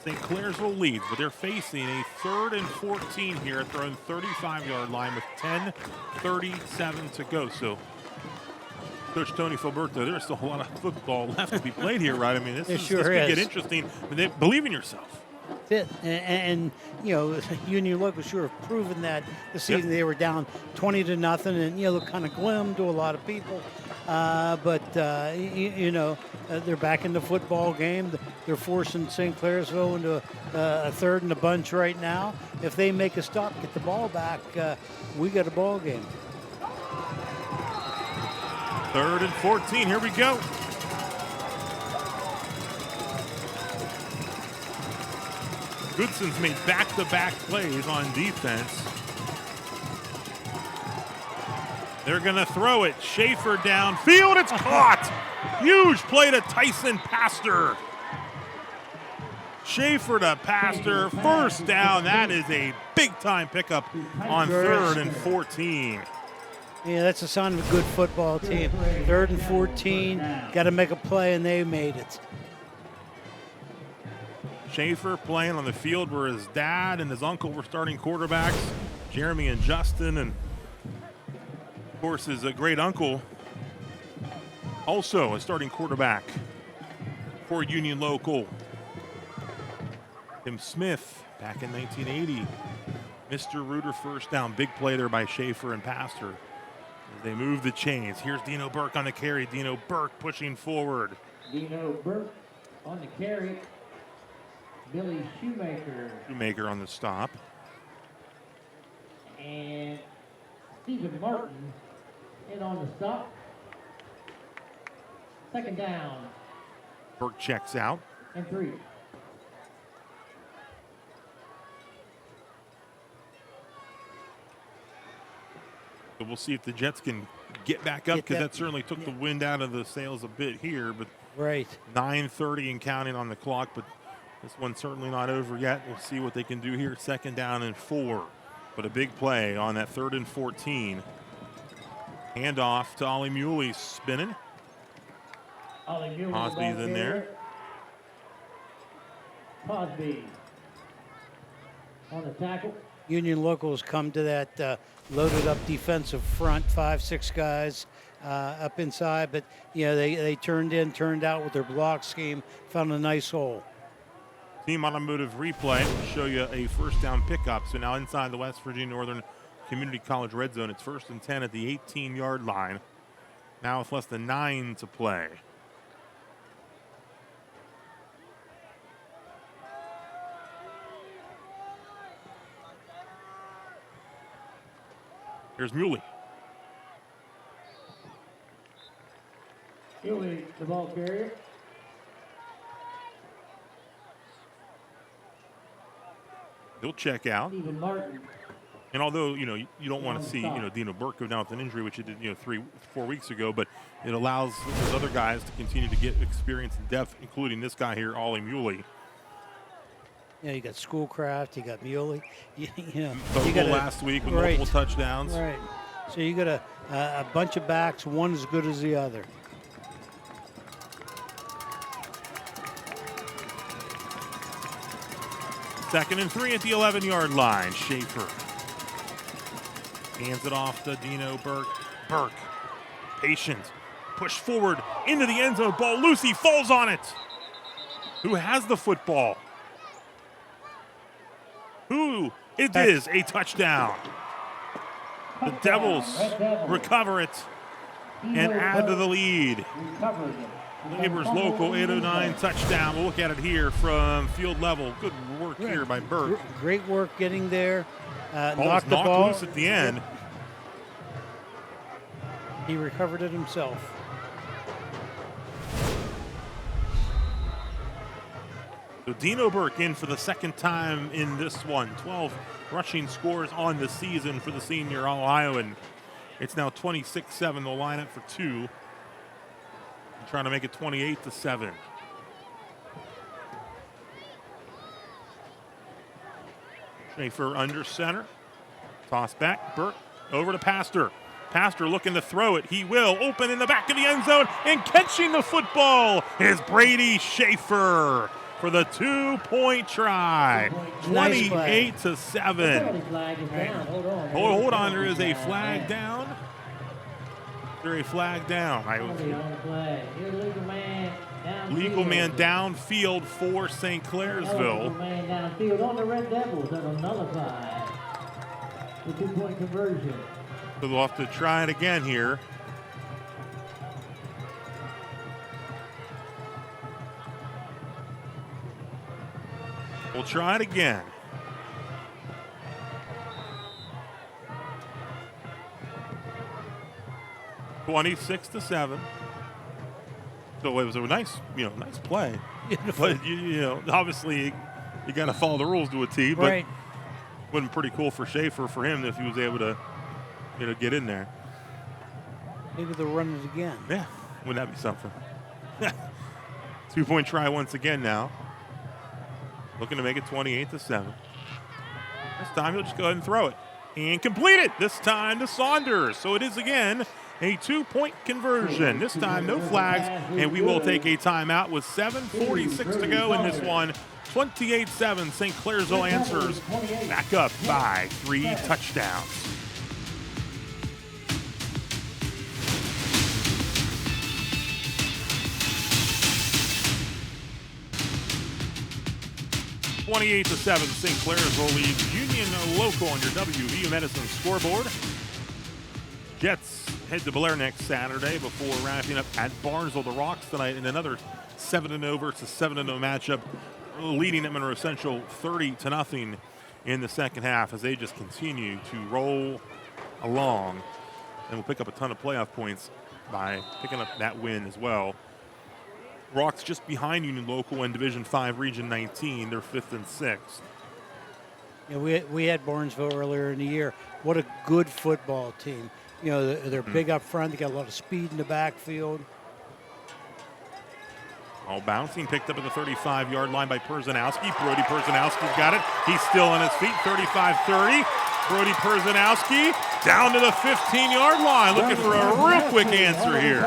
St. Clairsville leads, but they're facing a 3rd and 14 here at their own 35-yard line with 10:37 to go. So, Coach Tony Filberto, there's still a lot of football left to be played here, right? I mean, this Sure could is. get interesting. But believe in yourself. That's it. And you know, Union Local sure have proven that this evening. They were down 20-0, and they're kind of glim to a lot of people. But they're back in the football game. They're forcing St. Clairsville into a 3rd and a bunch right now. If they make a stop, get the ball back, we got a ball game. 3rd and 14. Here we go. Goodson's made back-to-back plays on defense. They're going to throw it. Schaefer downfield. It's caught. Huge play to Tyson Pastor. Schaefer to Pastor. First down. That is a big-time pickup on 3rd and 14. Yeah, that's a sign of a good football team. 3rd and 14. Got to make a play, and they made it. Schaefer playing on the field where his dad and his uncle were starting quarterbacks, Jeremy and Justin, and of course his great uncle also a starting quarterback for Union Local. Tim Smith back in 1980. Mr. Reuter first down. Big play there by Schaefer and Pastor as they move the chains. Here's Dino Burke on the carry. Dino Burke pushing forward. Dino Burke on the carry. Billy Shoemaker on the stop. And Stephen Martin in on the stop. 2nd down Burke checks out. and 3. So we'll see if the Jets can get back up, Get because that- that certainly took the wind out of the sails a bit here. But Right. 9:30 and counting on the clock, but this one's certainly not over yet. We'll see what they can do here. 2nd down and 4. But a big play on that 3rd and 14. Handoff to Ollie Muley, spinning. Osby's in there. Cosby on the tackle. Union Locals come to that loaded up defensive front, 5-6 guys up inside, but they turned out with their block scheme, found a nice hole. Team Automotive Replay will show you a first down pickup. So now inside the West Virginia Northern Community College red zone, it's 1st and 10 at the 18-yard line. Now with less than 9 to play. Here's Muley. Muley, the ball carrier. He'll check out. Stephen Martin. And although, you don't want to see, Dino Burke go down with an injury, which he did, 3-4 weeks ago, but it allows those other guys to continue to get experience and depth, including this guy here, Ollie Muley. Yeah, you got Schoolcraft, you got Muley, you Vogel got last week with multiple touchdowns. Right. So you got a bunch of backs, one as good as the other. Second and 3 at the 11-yard line. Schaefer hands it off to Dino Burke. Burke, patient, push forward into the end zone. Ball loose. He falls on it. Who has the football? Who? It is a touchdown. The Devils recover it and add to the lead. Neighbors Local 809 touchdown. We'll look at it here from field level. Good work here by Burke. Great work getting there. Knocked the ball loose at the end. He recovered it himself. So Dino Burke in for the second time in this one. 12 rushing scores on the season for the senior Ohioan. It's now 26-7. They'll line up for two. Trying to make it 28-7. Schaefer under center. Toss back. Burke over to Pastor. Pastor looking to throw it. He will. Open in the back of the end zone. And catching the football is Brady Schaefer for the 2-point try. 28-7. Hold on. There is a flag down. There a flag down. Legal man downfield for St. Clairsville. Legal man downfield on the Red Devils. That'll nullify the 2-point conversion. So they'll have to try it again here. We'll try it again. (26-7). So it was a nice play. But obviously you got to follow the rules to a T. But Right. would have been pretty cool for Schaefer for him if he was able to, get in there. Maybe they'll run it again. Yeah, wouldn't that be something? 2-point try once again now. Looking to make it 28-7. This time he'll just go ahead and throw it. And complete it. This time to Saunders. So it is again a 2-point conversion. This time no flags, and we will take a timeout with 7:46 to go in this one. 28-7. St. Clairsville answers back up by 3 touchdowns. (28-7). St. Clairsville leads Union Local on your WVU Medicine scoreboard. Jets head to Blair next Saturday before wrapping up at Barnesville. The Rocks tonight in another 7-0 versus 7-0 matchup, leading at Monroe Central 30-0 in the second half as they just continue to roll along and will pick up a ton of playoff points by picking up that win as well. Rocks just behind Union Local in Division 5, Region 19. They're 5th and 6th. Yeah, we had Barnesville earlier in the year. What a good football team. They're big up front. They got a lot of speed in the backfield. All bouncing, picked up at the 35-yard line by Perzanowski. Brody Perzanowski's got it. He's still on his feet, 35-30. Brody Perzanowski down to the 15-yard line, looking for a real quick answer here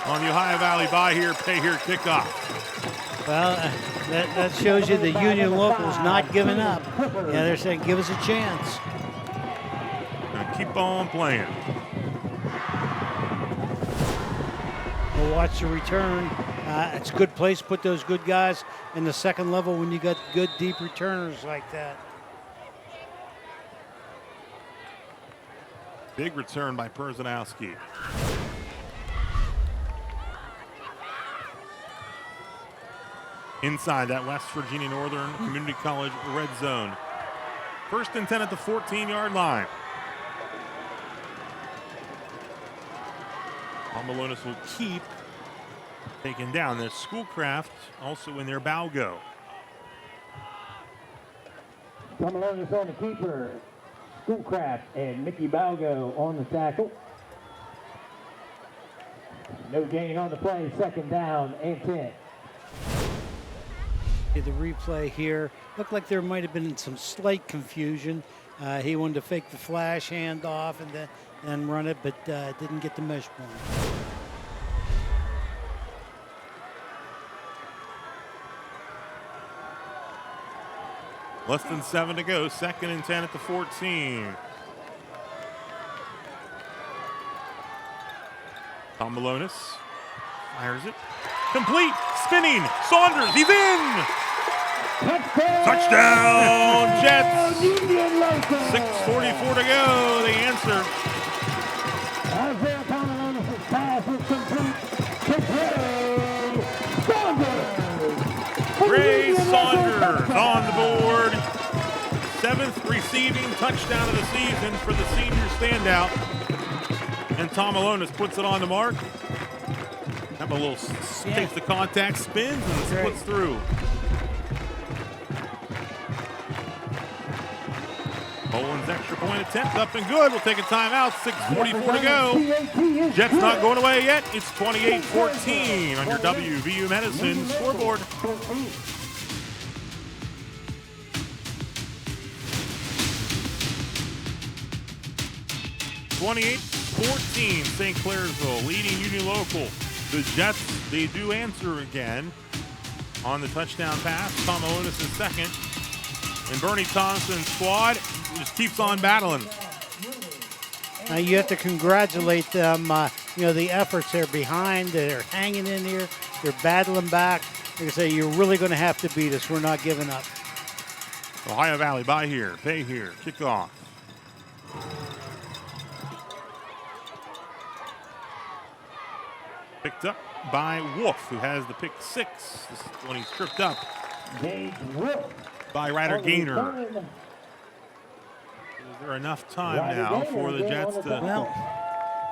on the Ohio Valley Buy Here, Pay Here kickoff. Well, that shows you the Union Local's not giving up. Yeah, they're saying, give us a chance. Gonna keep on playing. We'll watch the return. It's a good place to put those good guys in the second level when you got good deep returners like that. Big return by Perzanowski. Inside that West Virginia Northern Community College red zone. 1st and 10 at the 14-yard line. Malonis will keep taking down. There's Schoolcraft also in their bow go. Malonis on the keeper. Schoolcraft and Mickey Balgo on the tackle. No gain on the play. 2nd down and 10. The replay here looked like there might have been some slight confusion. He wanted to fake the flash handoff and then run it, but didn't get the mesh point. Less than 7 to go. 2nd and 10 at the 14. Tom Malonis fires it. Complete. Spinning. Saunders. He's in. Touchdown, Jets. 6:44 to go. The answer. Isaiah Tom Malonis' pass is complete. receiving touchdown of the season for the senior standout. And Tom Alonis puts it on the mark. Have a little, takes the contact, spins, and splits through. Boland's extra point attempt up and good. We'll take a timeout. 6:44 to go. Jets not going away yet. It's 28-14 on your WVU Medicine scoreboard. 28-14, St. Clairsville leading Union Local. The Jets, they do answer again on the touchdown pass. Tom Alonis is second. And Bernie Thompson's squad just keeps on battling. Now you have to congratulate them. The efforts they're behind. They're hanging in here. They're battling back. They say, you're really going to have to beat us. We're not giving up. Ohio Valley by here, pay here, kickoff. Picked up by Wolf, who has the pick six. This is when he's tripped up by Ryder Gaynor. Is there enough time now for the Jets to... Well,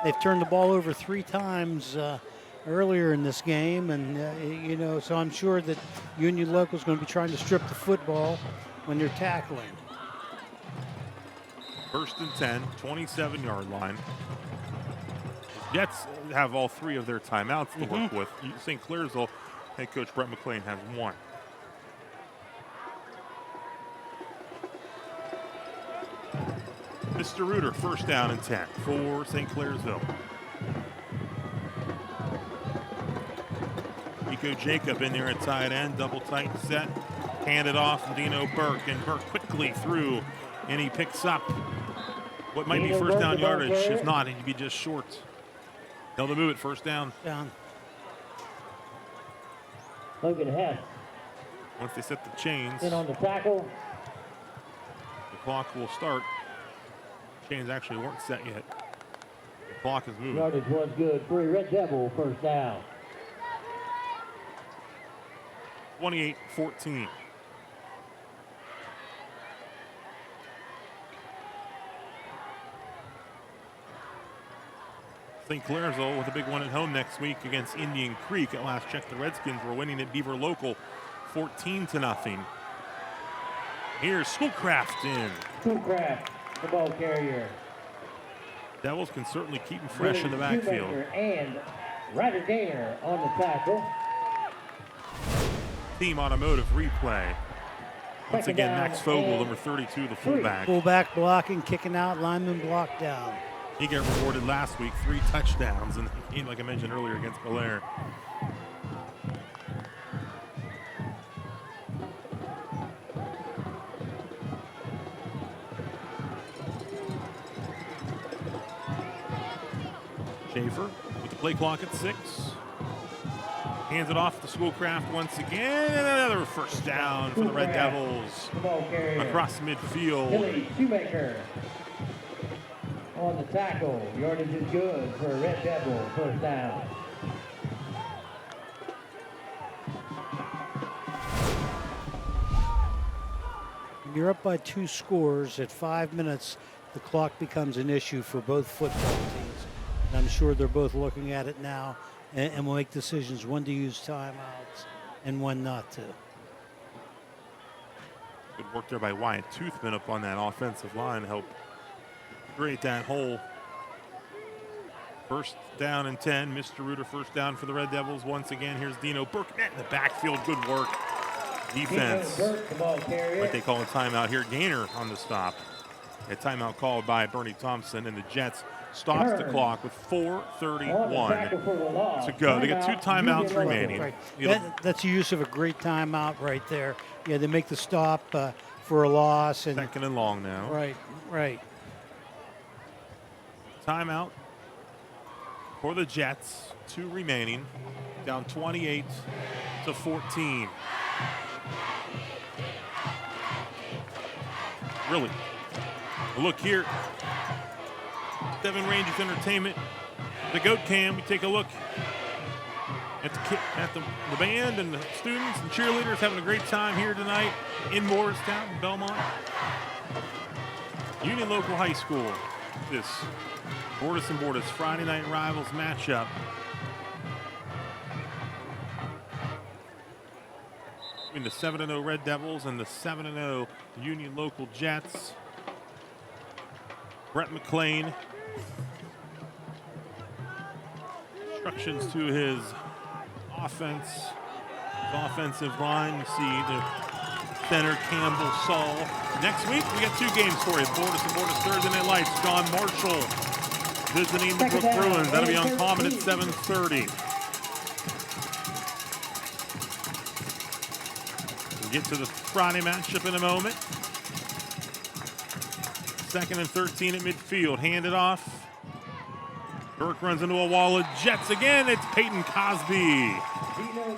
they've turned the ball over 3 times earlier in this game, and, so I'm sure that Union Local is going to be trying to strip the football when they're tackling. 1st and 10, 27-yard line. Jets have all 3 of their timeouts to work with. St. Clairsville head coach Brett McLean has 1. Mr. Reuter, 1st down and 10 for St. Clairsville. Nico Jacob in there at tight end, double tight set. Handed off to Dino Burke, and Burke quickly through, and he picks up what might be 1st down yardage. If not, he'd be just short. They'll move it 1st down. Logan Hess. Once they set the chains, In on the tackle. the clock will start. Chains actually weren't set yet. The clock is moving. Yardage was good for a Red Devil, 1st down. 28-14. St. Clairsville with a big one at home next week against Indian Creek. At last check, the Redskins were winning at Beaver Local 14-0. Here's Schoolcraft in. Schoolcraft, the ball carrier. Devils can certainly keep him fresh in the backfield. And Ryder Gaynor on the tackle. Team Automotive replay. Once again, Max Fogel, number 32, the fullback. Fullback blocking, kicking out, lineman blocked down. He got rewarded last week, 3 touchdowns in the game, like I mentioned earlier, against Belair. Schaefer with the play clock at 6. Hands it off to Schoolcraft once again, and another 1st down for the Red Devils. Across midfield. Billy Shoemaker on the tackle. Yardage is good for a Red Devil, 1st down. You're up by 2 scores at 5 minutes. The clock becomes an issue for both football teams. And I'm sure they're both looking at it now and will make decisions when to use timeouts and when not to. Good work there by Wyatt Toothman up on that offensive line. Help create that hole. 1st down and 10. Mr. Reuter 1st down for the Red Devils. Once again, here's Dino Burke in the backfield. Good work. Defense. Burke, the ball carrier. What they call a timeout here. Gaynor on the stop. A timeout called by Bernie Thompson, and the Jets stops the clock with 4:31 to go. They got 2 timeouts remaining. Right. That's the use of a great timeout right there. Yeah, they make the stop for a loss. And 2nd and long now. Right. Timeout for the Jets. 2 remaining. Down 28-14. Really. Look here. 7 Rangers Entertainment. The Goat Cam. We take a look at the band and the students and cheerleaders having a great time here tonight in Morristown, Belmont. Union Local High School. This Bordas and Bordas Friday Night Rivals matchup. Between the 7-0 Red Devils and the 7-0 Union Local Jets. Brett McLean. Instructions to his offense. His offensive line. You see the center Campbell Saul. Next week we got 2 games for you. Bordas and Bordas Thursday Night Lights. John Marshall visiting the Brook Bruins. That'll be on Common at 7:30. We'll get to the Friday matchup in a moment. 2nd and 13 at midfield. Hand it off. Burke runs into a wall of Jets again. It's Peyton Cosby. Dino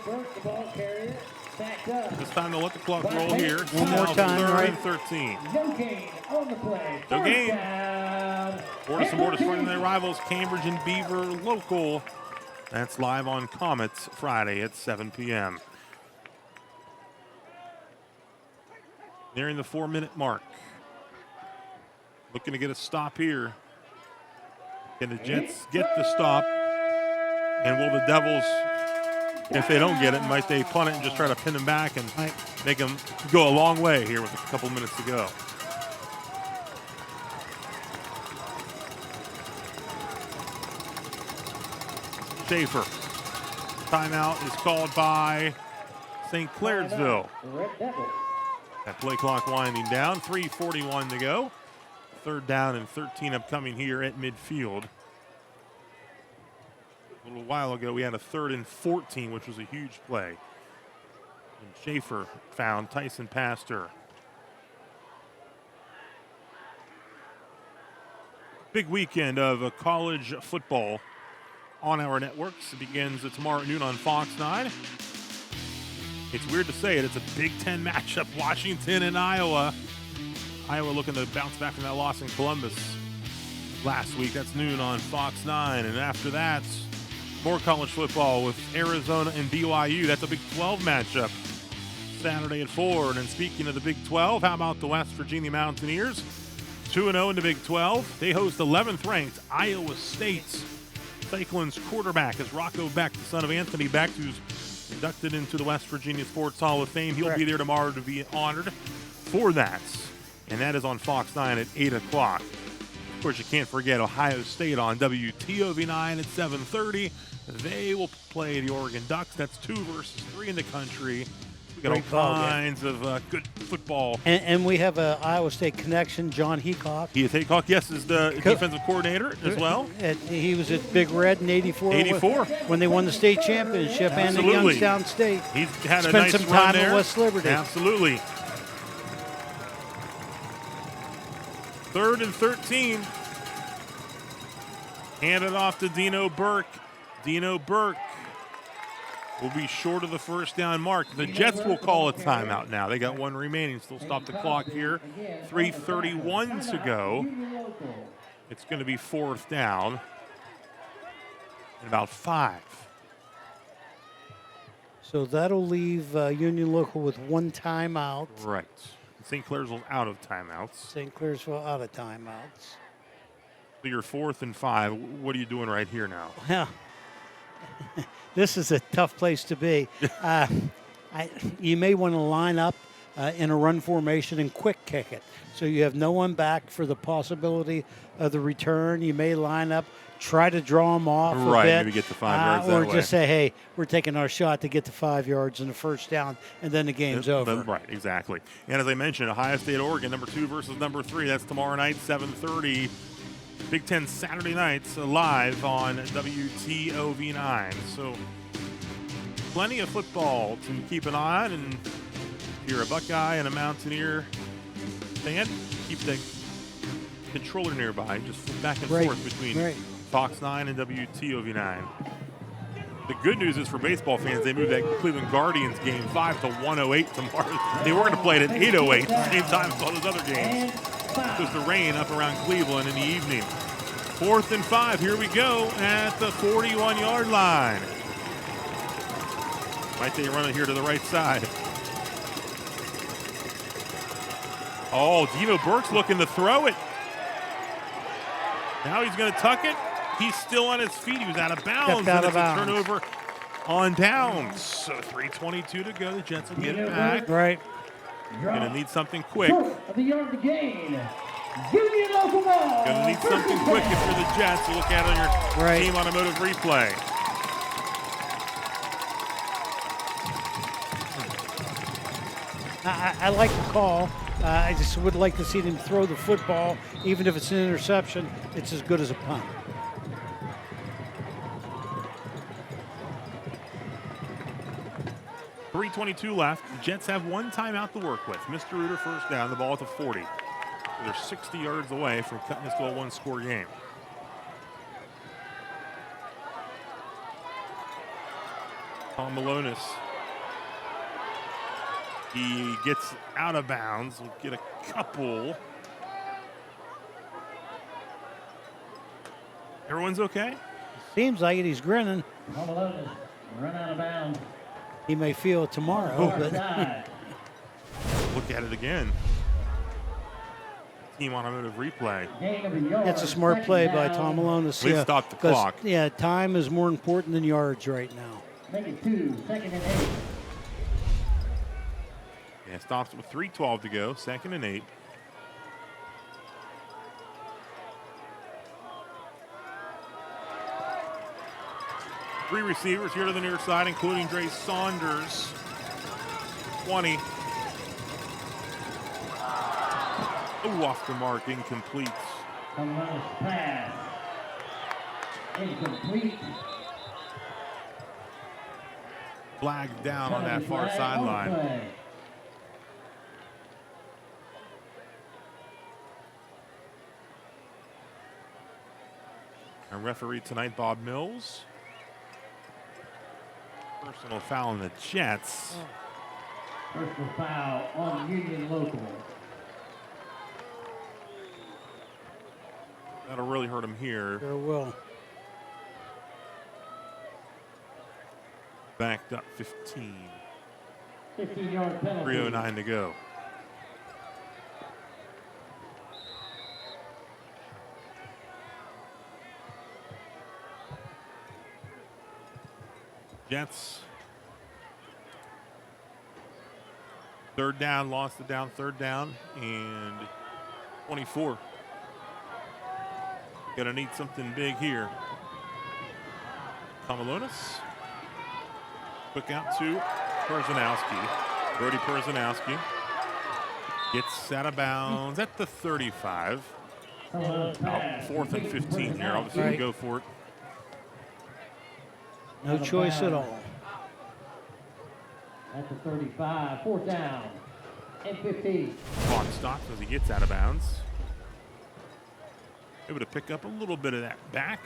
Burke, the ball carrier, backed up. This time they'll let the clock roll here. It's One more now time, 3rd right? and 13. No gain on the play. No First gain. down. Bordas and Bordas Friday Night Rivals, Cambridge and Beaver Local. That's live on Comets Friday at 7 p.m. Nearing the 4-minute mark. Looking to get a stop here. Can the Jets get the stop? And will the Devils, if they don't get it, might they punt it and just try to pin them back and make them go a long way here with a couple minutes to go? Schaefer. Timeout is called by St. Clairsville. Red Devils. That play clock winding down. 3:41 to go. 3rd down and 13 upcoming here at midfield. A little while ago, we had a 3rd and 14, which was a huge play. And Schaefer found Tyson Pastor. Big weekend of college football on our networks. It begins tomorrow at noon on Fox 9. It's weird to say it. It's a Big Ten matchup, Washington and Iowa. Iowa looking to bounce back from that loss in Columbus last week. That's noon on Fox 9. And after that, more college football with Arizona and BYU. That's a Big 12 matchup Saturday at 4. And then speaking of the Big 12, how about the West Virginia Mountaineers? 2-0 in the Big 12. They host 11th-ranked Iowa State. Cyclone's quarterback is Rocco Beck, the son of Anthony Beck, who's inducted into the West Virginia Sports Hall of Fame. He'll be there tomorrow to be honored for that. And that is on Fox 9 at 8 o'clock. Of course, you can't forget Ohio State on WTOV 9 at 7:30. They will play the Oregon Ducks. That's 2 versus 3 in the country. We got all kinds of good football. And we have an Iowa State connection, John Heacock. Heacock, yes, is the defensive coordinator as well. He was at Big Red in 84. 84. When they won the state championship and at Youngstown State. He's had Spent a nice some run time there. at West Liberty. Absolutely. 3rd and 13. Hand it off to Dino Burke. Dino Burke will be short of the 1st down mark. The Jets will call a timeout now. They got 1 remaining. Still stop the clock here. 3:31 to go. It's going to be 4th down. And about 5. So that'll leave Union Local with 1 timeout. Right. St. Clairsville's out of timeouts. St. Clairsville out of timeouts. So you're 4th and 5. What are you doing right here now? Yeah. This is a tough place to be. You may want to line up in a run formation and quick kick it. So you have no one back for the possibility of the return. You may line up, try to draw them off a bit. Maybe get to 5 yards that or way. just say, hey, we're taking our shot to get to 5 yards in the 1st down, and then the game's over. Right, exactly. And as I mentioned, Ohio State, Oregon, number 2 versus number 3. That's tomorrow night, 7:30. Big Ten Saturday nights live on WTOV 9. So plenty of football to keep an eye on. And if you're a Buckeye and a Mountaineer fan, keep the controller nearby. Just flip back and forth between Fox 9 and WTOV 9. The good news is for baseball fans, they moved that Cleveland Guardians game 5 to 108 tomorrow. They were going to play it at 8:08 at the same time as all those other games. Because the rain up around Cleveland in the evening. 4th and 5. Here we go at the 41-yard line. Might they run it here to the right side? Oh, Dino Burke's looking to throw it. Now he's going to tuck it. He's still on his feet. He was out of bounds. Stepped out And of it's a bounds. turnover on downs. So 3:22 to go. The Jets will get it back. Right. Going to need something quick. Short of the yard to gain. Union local ball. Going to need something quick if you're the Jets. You look at it on your Right. team automotive replay. I like the call. I just would like to see them throw the football. Even if it's an interception, it's as good as a punt. .322 left. The Jets have one timeout to work with. Mr. Reuter first down, the ball at the 40. They're 60 yards away from cutting this to a one-score game. Tom Malonis. He gets out of bounds. We'll get a couple. Everyone's okay? Seems like it. He's grinning. Malonis run out of bounds. He may feel it tomorrow, Far but side. Look at it again. Team automotive replay. Gain of a yard. that's a smart Second play by down. Tom Malonis. Please stop the 'cause, clock. Yeah, time is more important than yards right now. Make it 2, 2nd and 8. Yeah, stops with 3:12 to go. 2nd and 8. Three receivers here to the near side, including Dre Saunders. 20. Ooh, off the mark, incomplete. Malonis pass. Incomplete. Flag down on that far Flag on sideline. play. Our referee tonight, Bob Mills. Personal foul on the Jets. Personal foul on Union local. That'll really hurt him here. Sure will. Backed up 15. 15-yard penalty. 3:09 to go. Jets. Third down, lost it down, third down, and 24. Gonna need something big here. Kamalonis. Quick out to Perzanowski. Brody Perzanowski gets out of bounds at the 35. Malonis pass. 4th and 15 here. Obviously, we Right. go for it. No choice at all. At the 35, 4th down and 15. Clock stops as he gets out of bounds. Able to pick up a little bit of that back.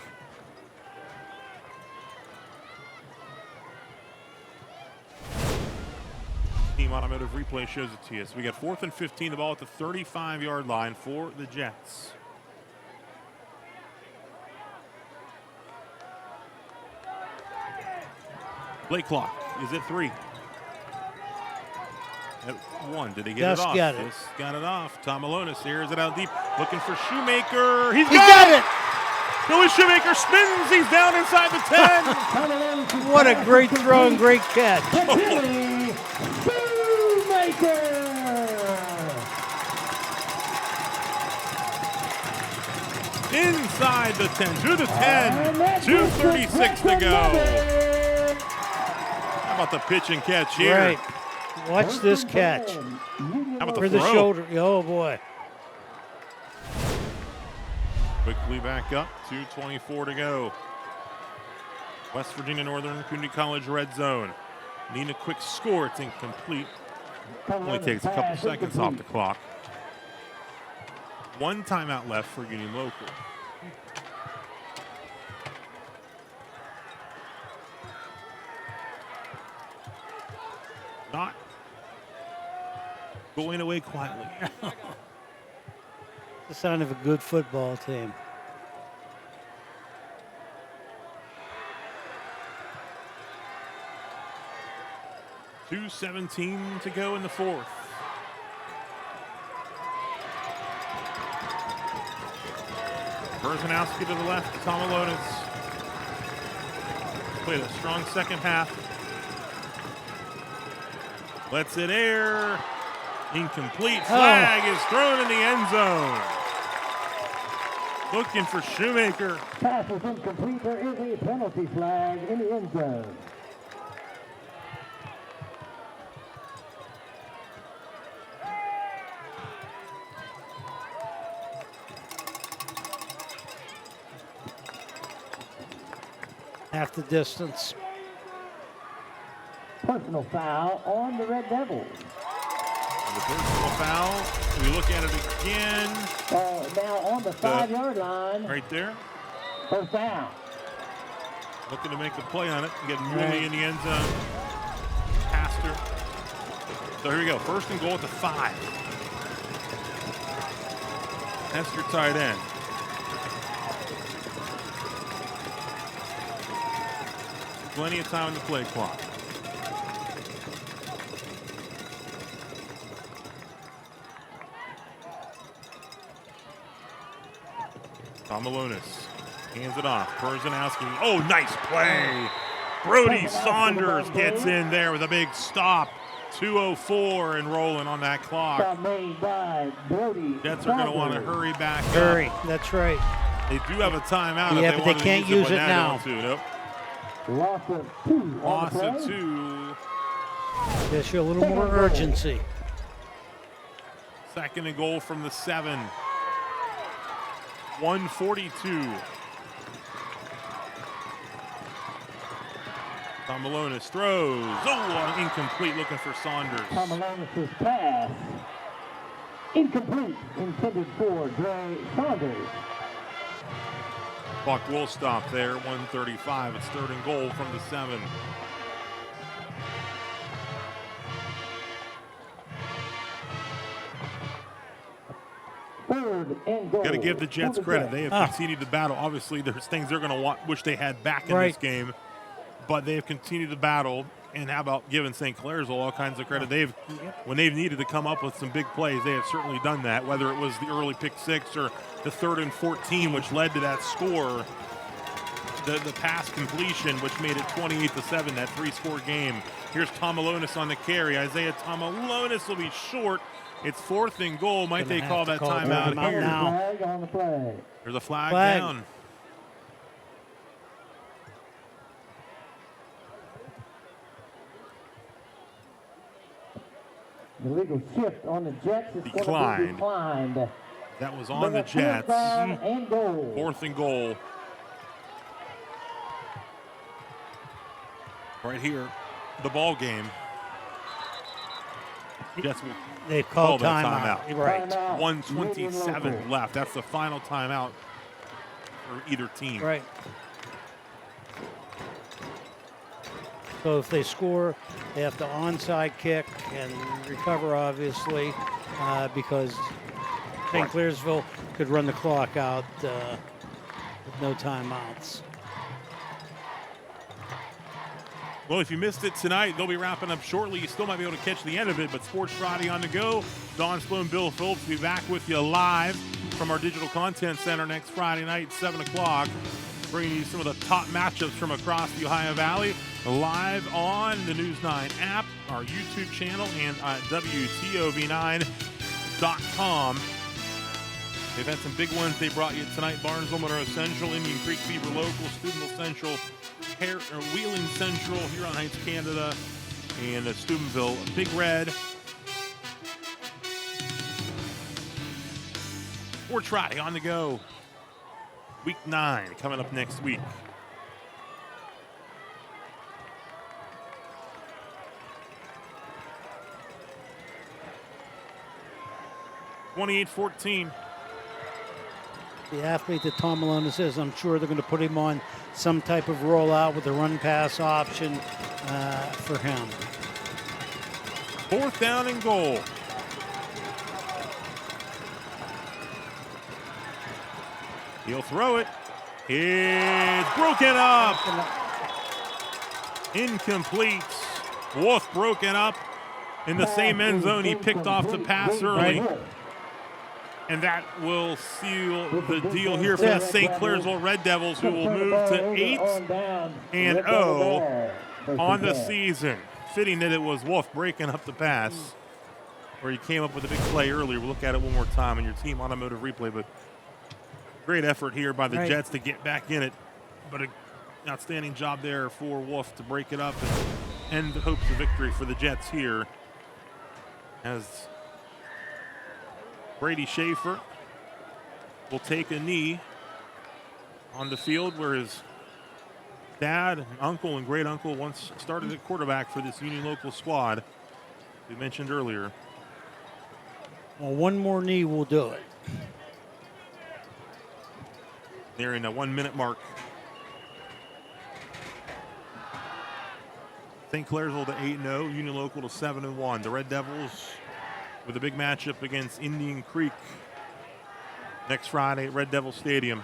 Team automotive replay shows it to you. So we got 4th and 15, the ball at the 35-yard line for the Jets. Play clock is at 3. At 1. Did he get Just it off? got it. Just got it off. Tom Malonis airs it out deep. Looking for Shoemaker. He's He got got it! Billy Shoemaker spins. He's down inside the 10. What a great throw and great catch. Billy Shoemaker. Inside the 10. To the 10. 2:36 to go. How about the pitch and catch here? Right. Watch this catch. How about the For the throw? shoulder. Oh, boy. Quickly back up. 2:24 to go. West Virginia Northern Community College red zone. Need a quick score. It's incomplete. Only takes a couple seconds off the clock. One timeout left for Union Local. Not going away quietly. The sign of a good football team. .2:17 to go in the 4th. Berzanowski to the left, Tomalonis. Played a strong second half. Lets it air. Incomplete. Flag is thrown in the end zone. Looking for Shoemaker. Pass is incomplete. There is a penalty flag in the end zone. Half the distance. Personal foul on the Red Devils. The personal foul. We look at it again. Now on the 5-yard line. Right there. First down. Looking to make the play on it. Get Mooney in the end zone. Pastor. So here we go. First and goal at the 5. That's your tight end. Plenty of time on the play clock. Tomalonis hands it off. Berzanowski. Oh, nice play. Brody Saunders gets in there with a big stop. 2:04 and rolling on that clock. Made by Brody Jets are going to want to hurry back up. Hurry, that's right. They do have a timeout. Yeah, if but they they can't to use but it now. Nope. Loss of 2. Loss of 2. Gives you a little more urgency. Second and goal from the 7. 1:42. Tomalonis throws. Oh, incomplete. Looking for Saunders. Tomalonis' pass. Incomplete. Intended for Dre Saunders. Clock will stop there. 1:35. It's third and goal from the 7. Third and goal. Got to give the Jets credit. They have continued to battle. Obviously, there's things they're going to wish they had back in this game, but they have continued to battle. And how about giving St. Clairsville all kinds of credit? When they've needed to come up with some big plays, they have certainly done that, whether it was the early pick 6 or the 3rd and 14, which led to that score, the pass completion, which made it 28-7, that 3-score game. Here's Tomalonis on the carry. Isaiah Tomalonis will be short. It's 4th and goal. Might they call that timeout here? Flag on the play. There's a flag down. The legal shift on the Jets is going to be declined. That was on the Jets. 4th and goal. Right here, the ball game. Jets will they called timeout. Right. 1:27 left. That's the final timeout for either team. Right. So if they score, they have to onside kick and recover, obviously, because St. Clairsville could run the clock out with no timeouts. Well, if you missed it tonight, they'll be wrapping up shortly. You still might be able to catch the end of it, but Sports Friday on the go. Don Sloan, Bill Phillips will be back with you live from our Digital Content Center next Friday night, 7 o'clock, bringing you some of the top matchups from across the Ohio Valley, live on the News 9 app, our YouTube channel, and at WTOV9.com. They've had some big ones they brought you tonight. Barnesville, Monroe Central, Indian Creek Beaver Local, Steubenville Central, Wheeling Central, Huron Heights, Canada, and Steubenville Big Red. Sports Friday on the go. Week 9 coming up next week. (28-14). The athlete that Tomalonis is, I'm sure they're going to put him on some type of rollout with a run-pass option for him. 4th down and goal. He'll throw it. It's broken up. Incomplete. Wolf broken up in the same end zone. He picked off the pass early. And that will seal the deal here for the St. Clairsville Red Devils, who will move to 8-0 on the season. Fitting that it was Wolf breaking up the pass, where he came up with a big play earlier. We'll look at it one more time on your team automotive replay, but great effort here by the Jets to get back in it. But an outstanding job there for Wolf to break it up and end the hopes of victory for the Jets here, as Brady Schaefer will take a knee on the field where his dad, and uncle, and great uncle once started at quarterback for this Union local squad we mentioned earlier. Well, one more knee will do it. Nearing a 1 minute mark. St. Clairsville to 8-0, Union local to 7-1. The Red Devils with a big matchup against Indian Creek next Friday at Red Devil Stadium.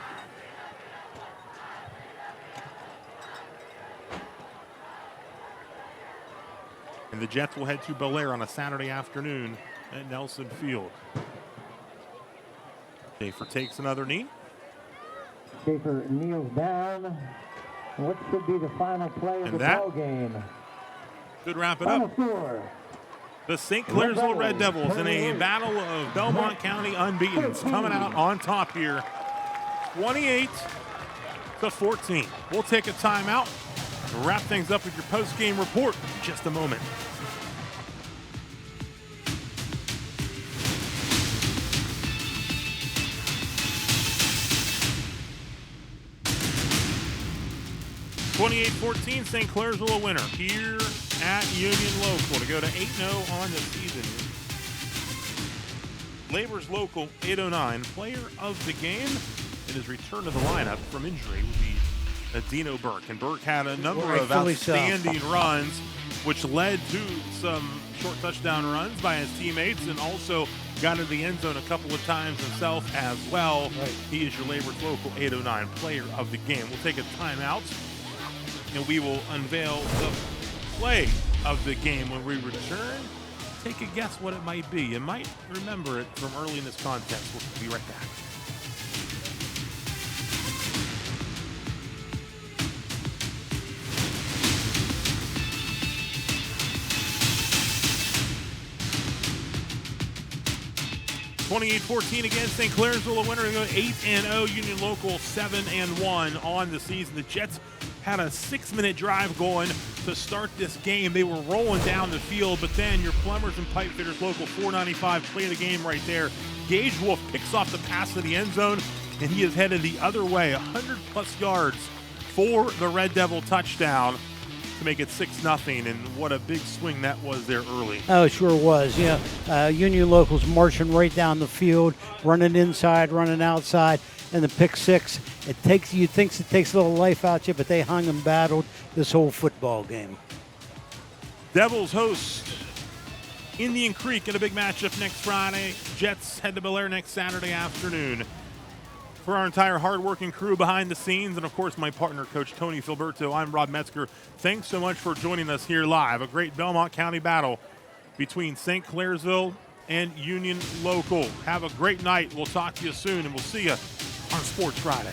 And the Jets will head to Bel Air on a Saturday afternoon at Nelson Field. Schaefer takes another knee. Schaefer kneels down. What should be the final play of the ball game? Could wrap it up. The St. Clairsville Red Devils in a battle of Belmont County unbeatens, coming out on top here, 28-14. We'll take a timeout and wrap things up with your post-game report in just a moment. (28-14), St. Clairsville a winner here at Union Local to go to 8-0 on the season. Labor's Local 809 player of the game in his return to the lineup from injury would be Dino Burke. And Burke had a number of outstanding runs, which led to some short touchdown runs by his teammates, and also got into the end zone a couple of times himself as well. He is your Labor's Local 809 player of the game. We'll take a timeout, and we will unveil the play of the game when we return. Take a guess what it might be. You might remember it from early in this contest. We'll be right back. (28-14) against St. Clairsville, a winner, 8-0. Union Local 7-1 on the season. The Jets had a 6-minute drive going to start this game. They were rolling down the field, but then your Plumbers and Pipe Fitters Local 495 play the game right there. Gage Wolf picks off the pass to the end zone, and he is headed the other way, 100-plus yards for the Red Devil touchdown to make it 6-0, and what a big swing that was there early. Oh, it sure was. Union Local's marching right down the field, running inside, running outside, and the pick six. It takes a little life out of you, but they hung and battled this whole football game. Devils host Indian Creek in a big matchup next Friday. Jets head to Bel Air next Saturday afternoon. For our entire hard-working crew behind the scenes, and of course my partner, Coach Tony Filberto, I'm Rob Metzger. Thanks so much for joining us here live. A great Belmont County battle between St. Clairsville and Union Local. Have a great night. We'll talk to you soon, and we'll see you on Sports Friday.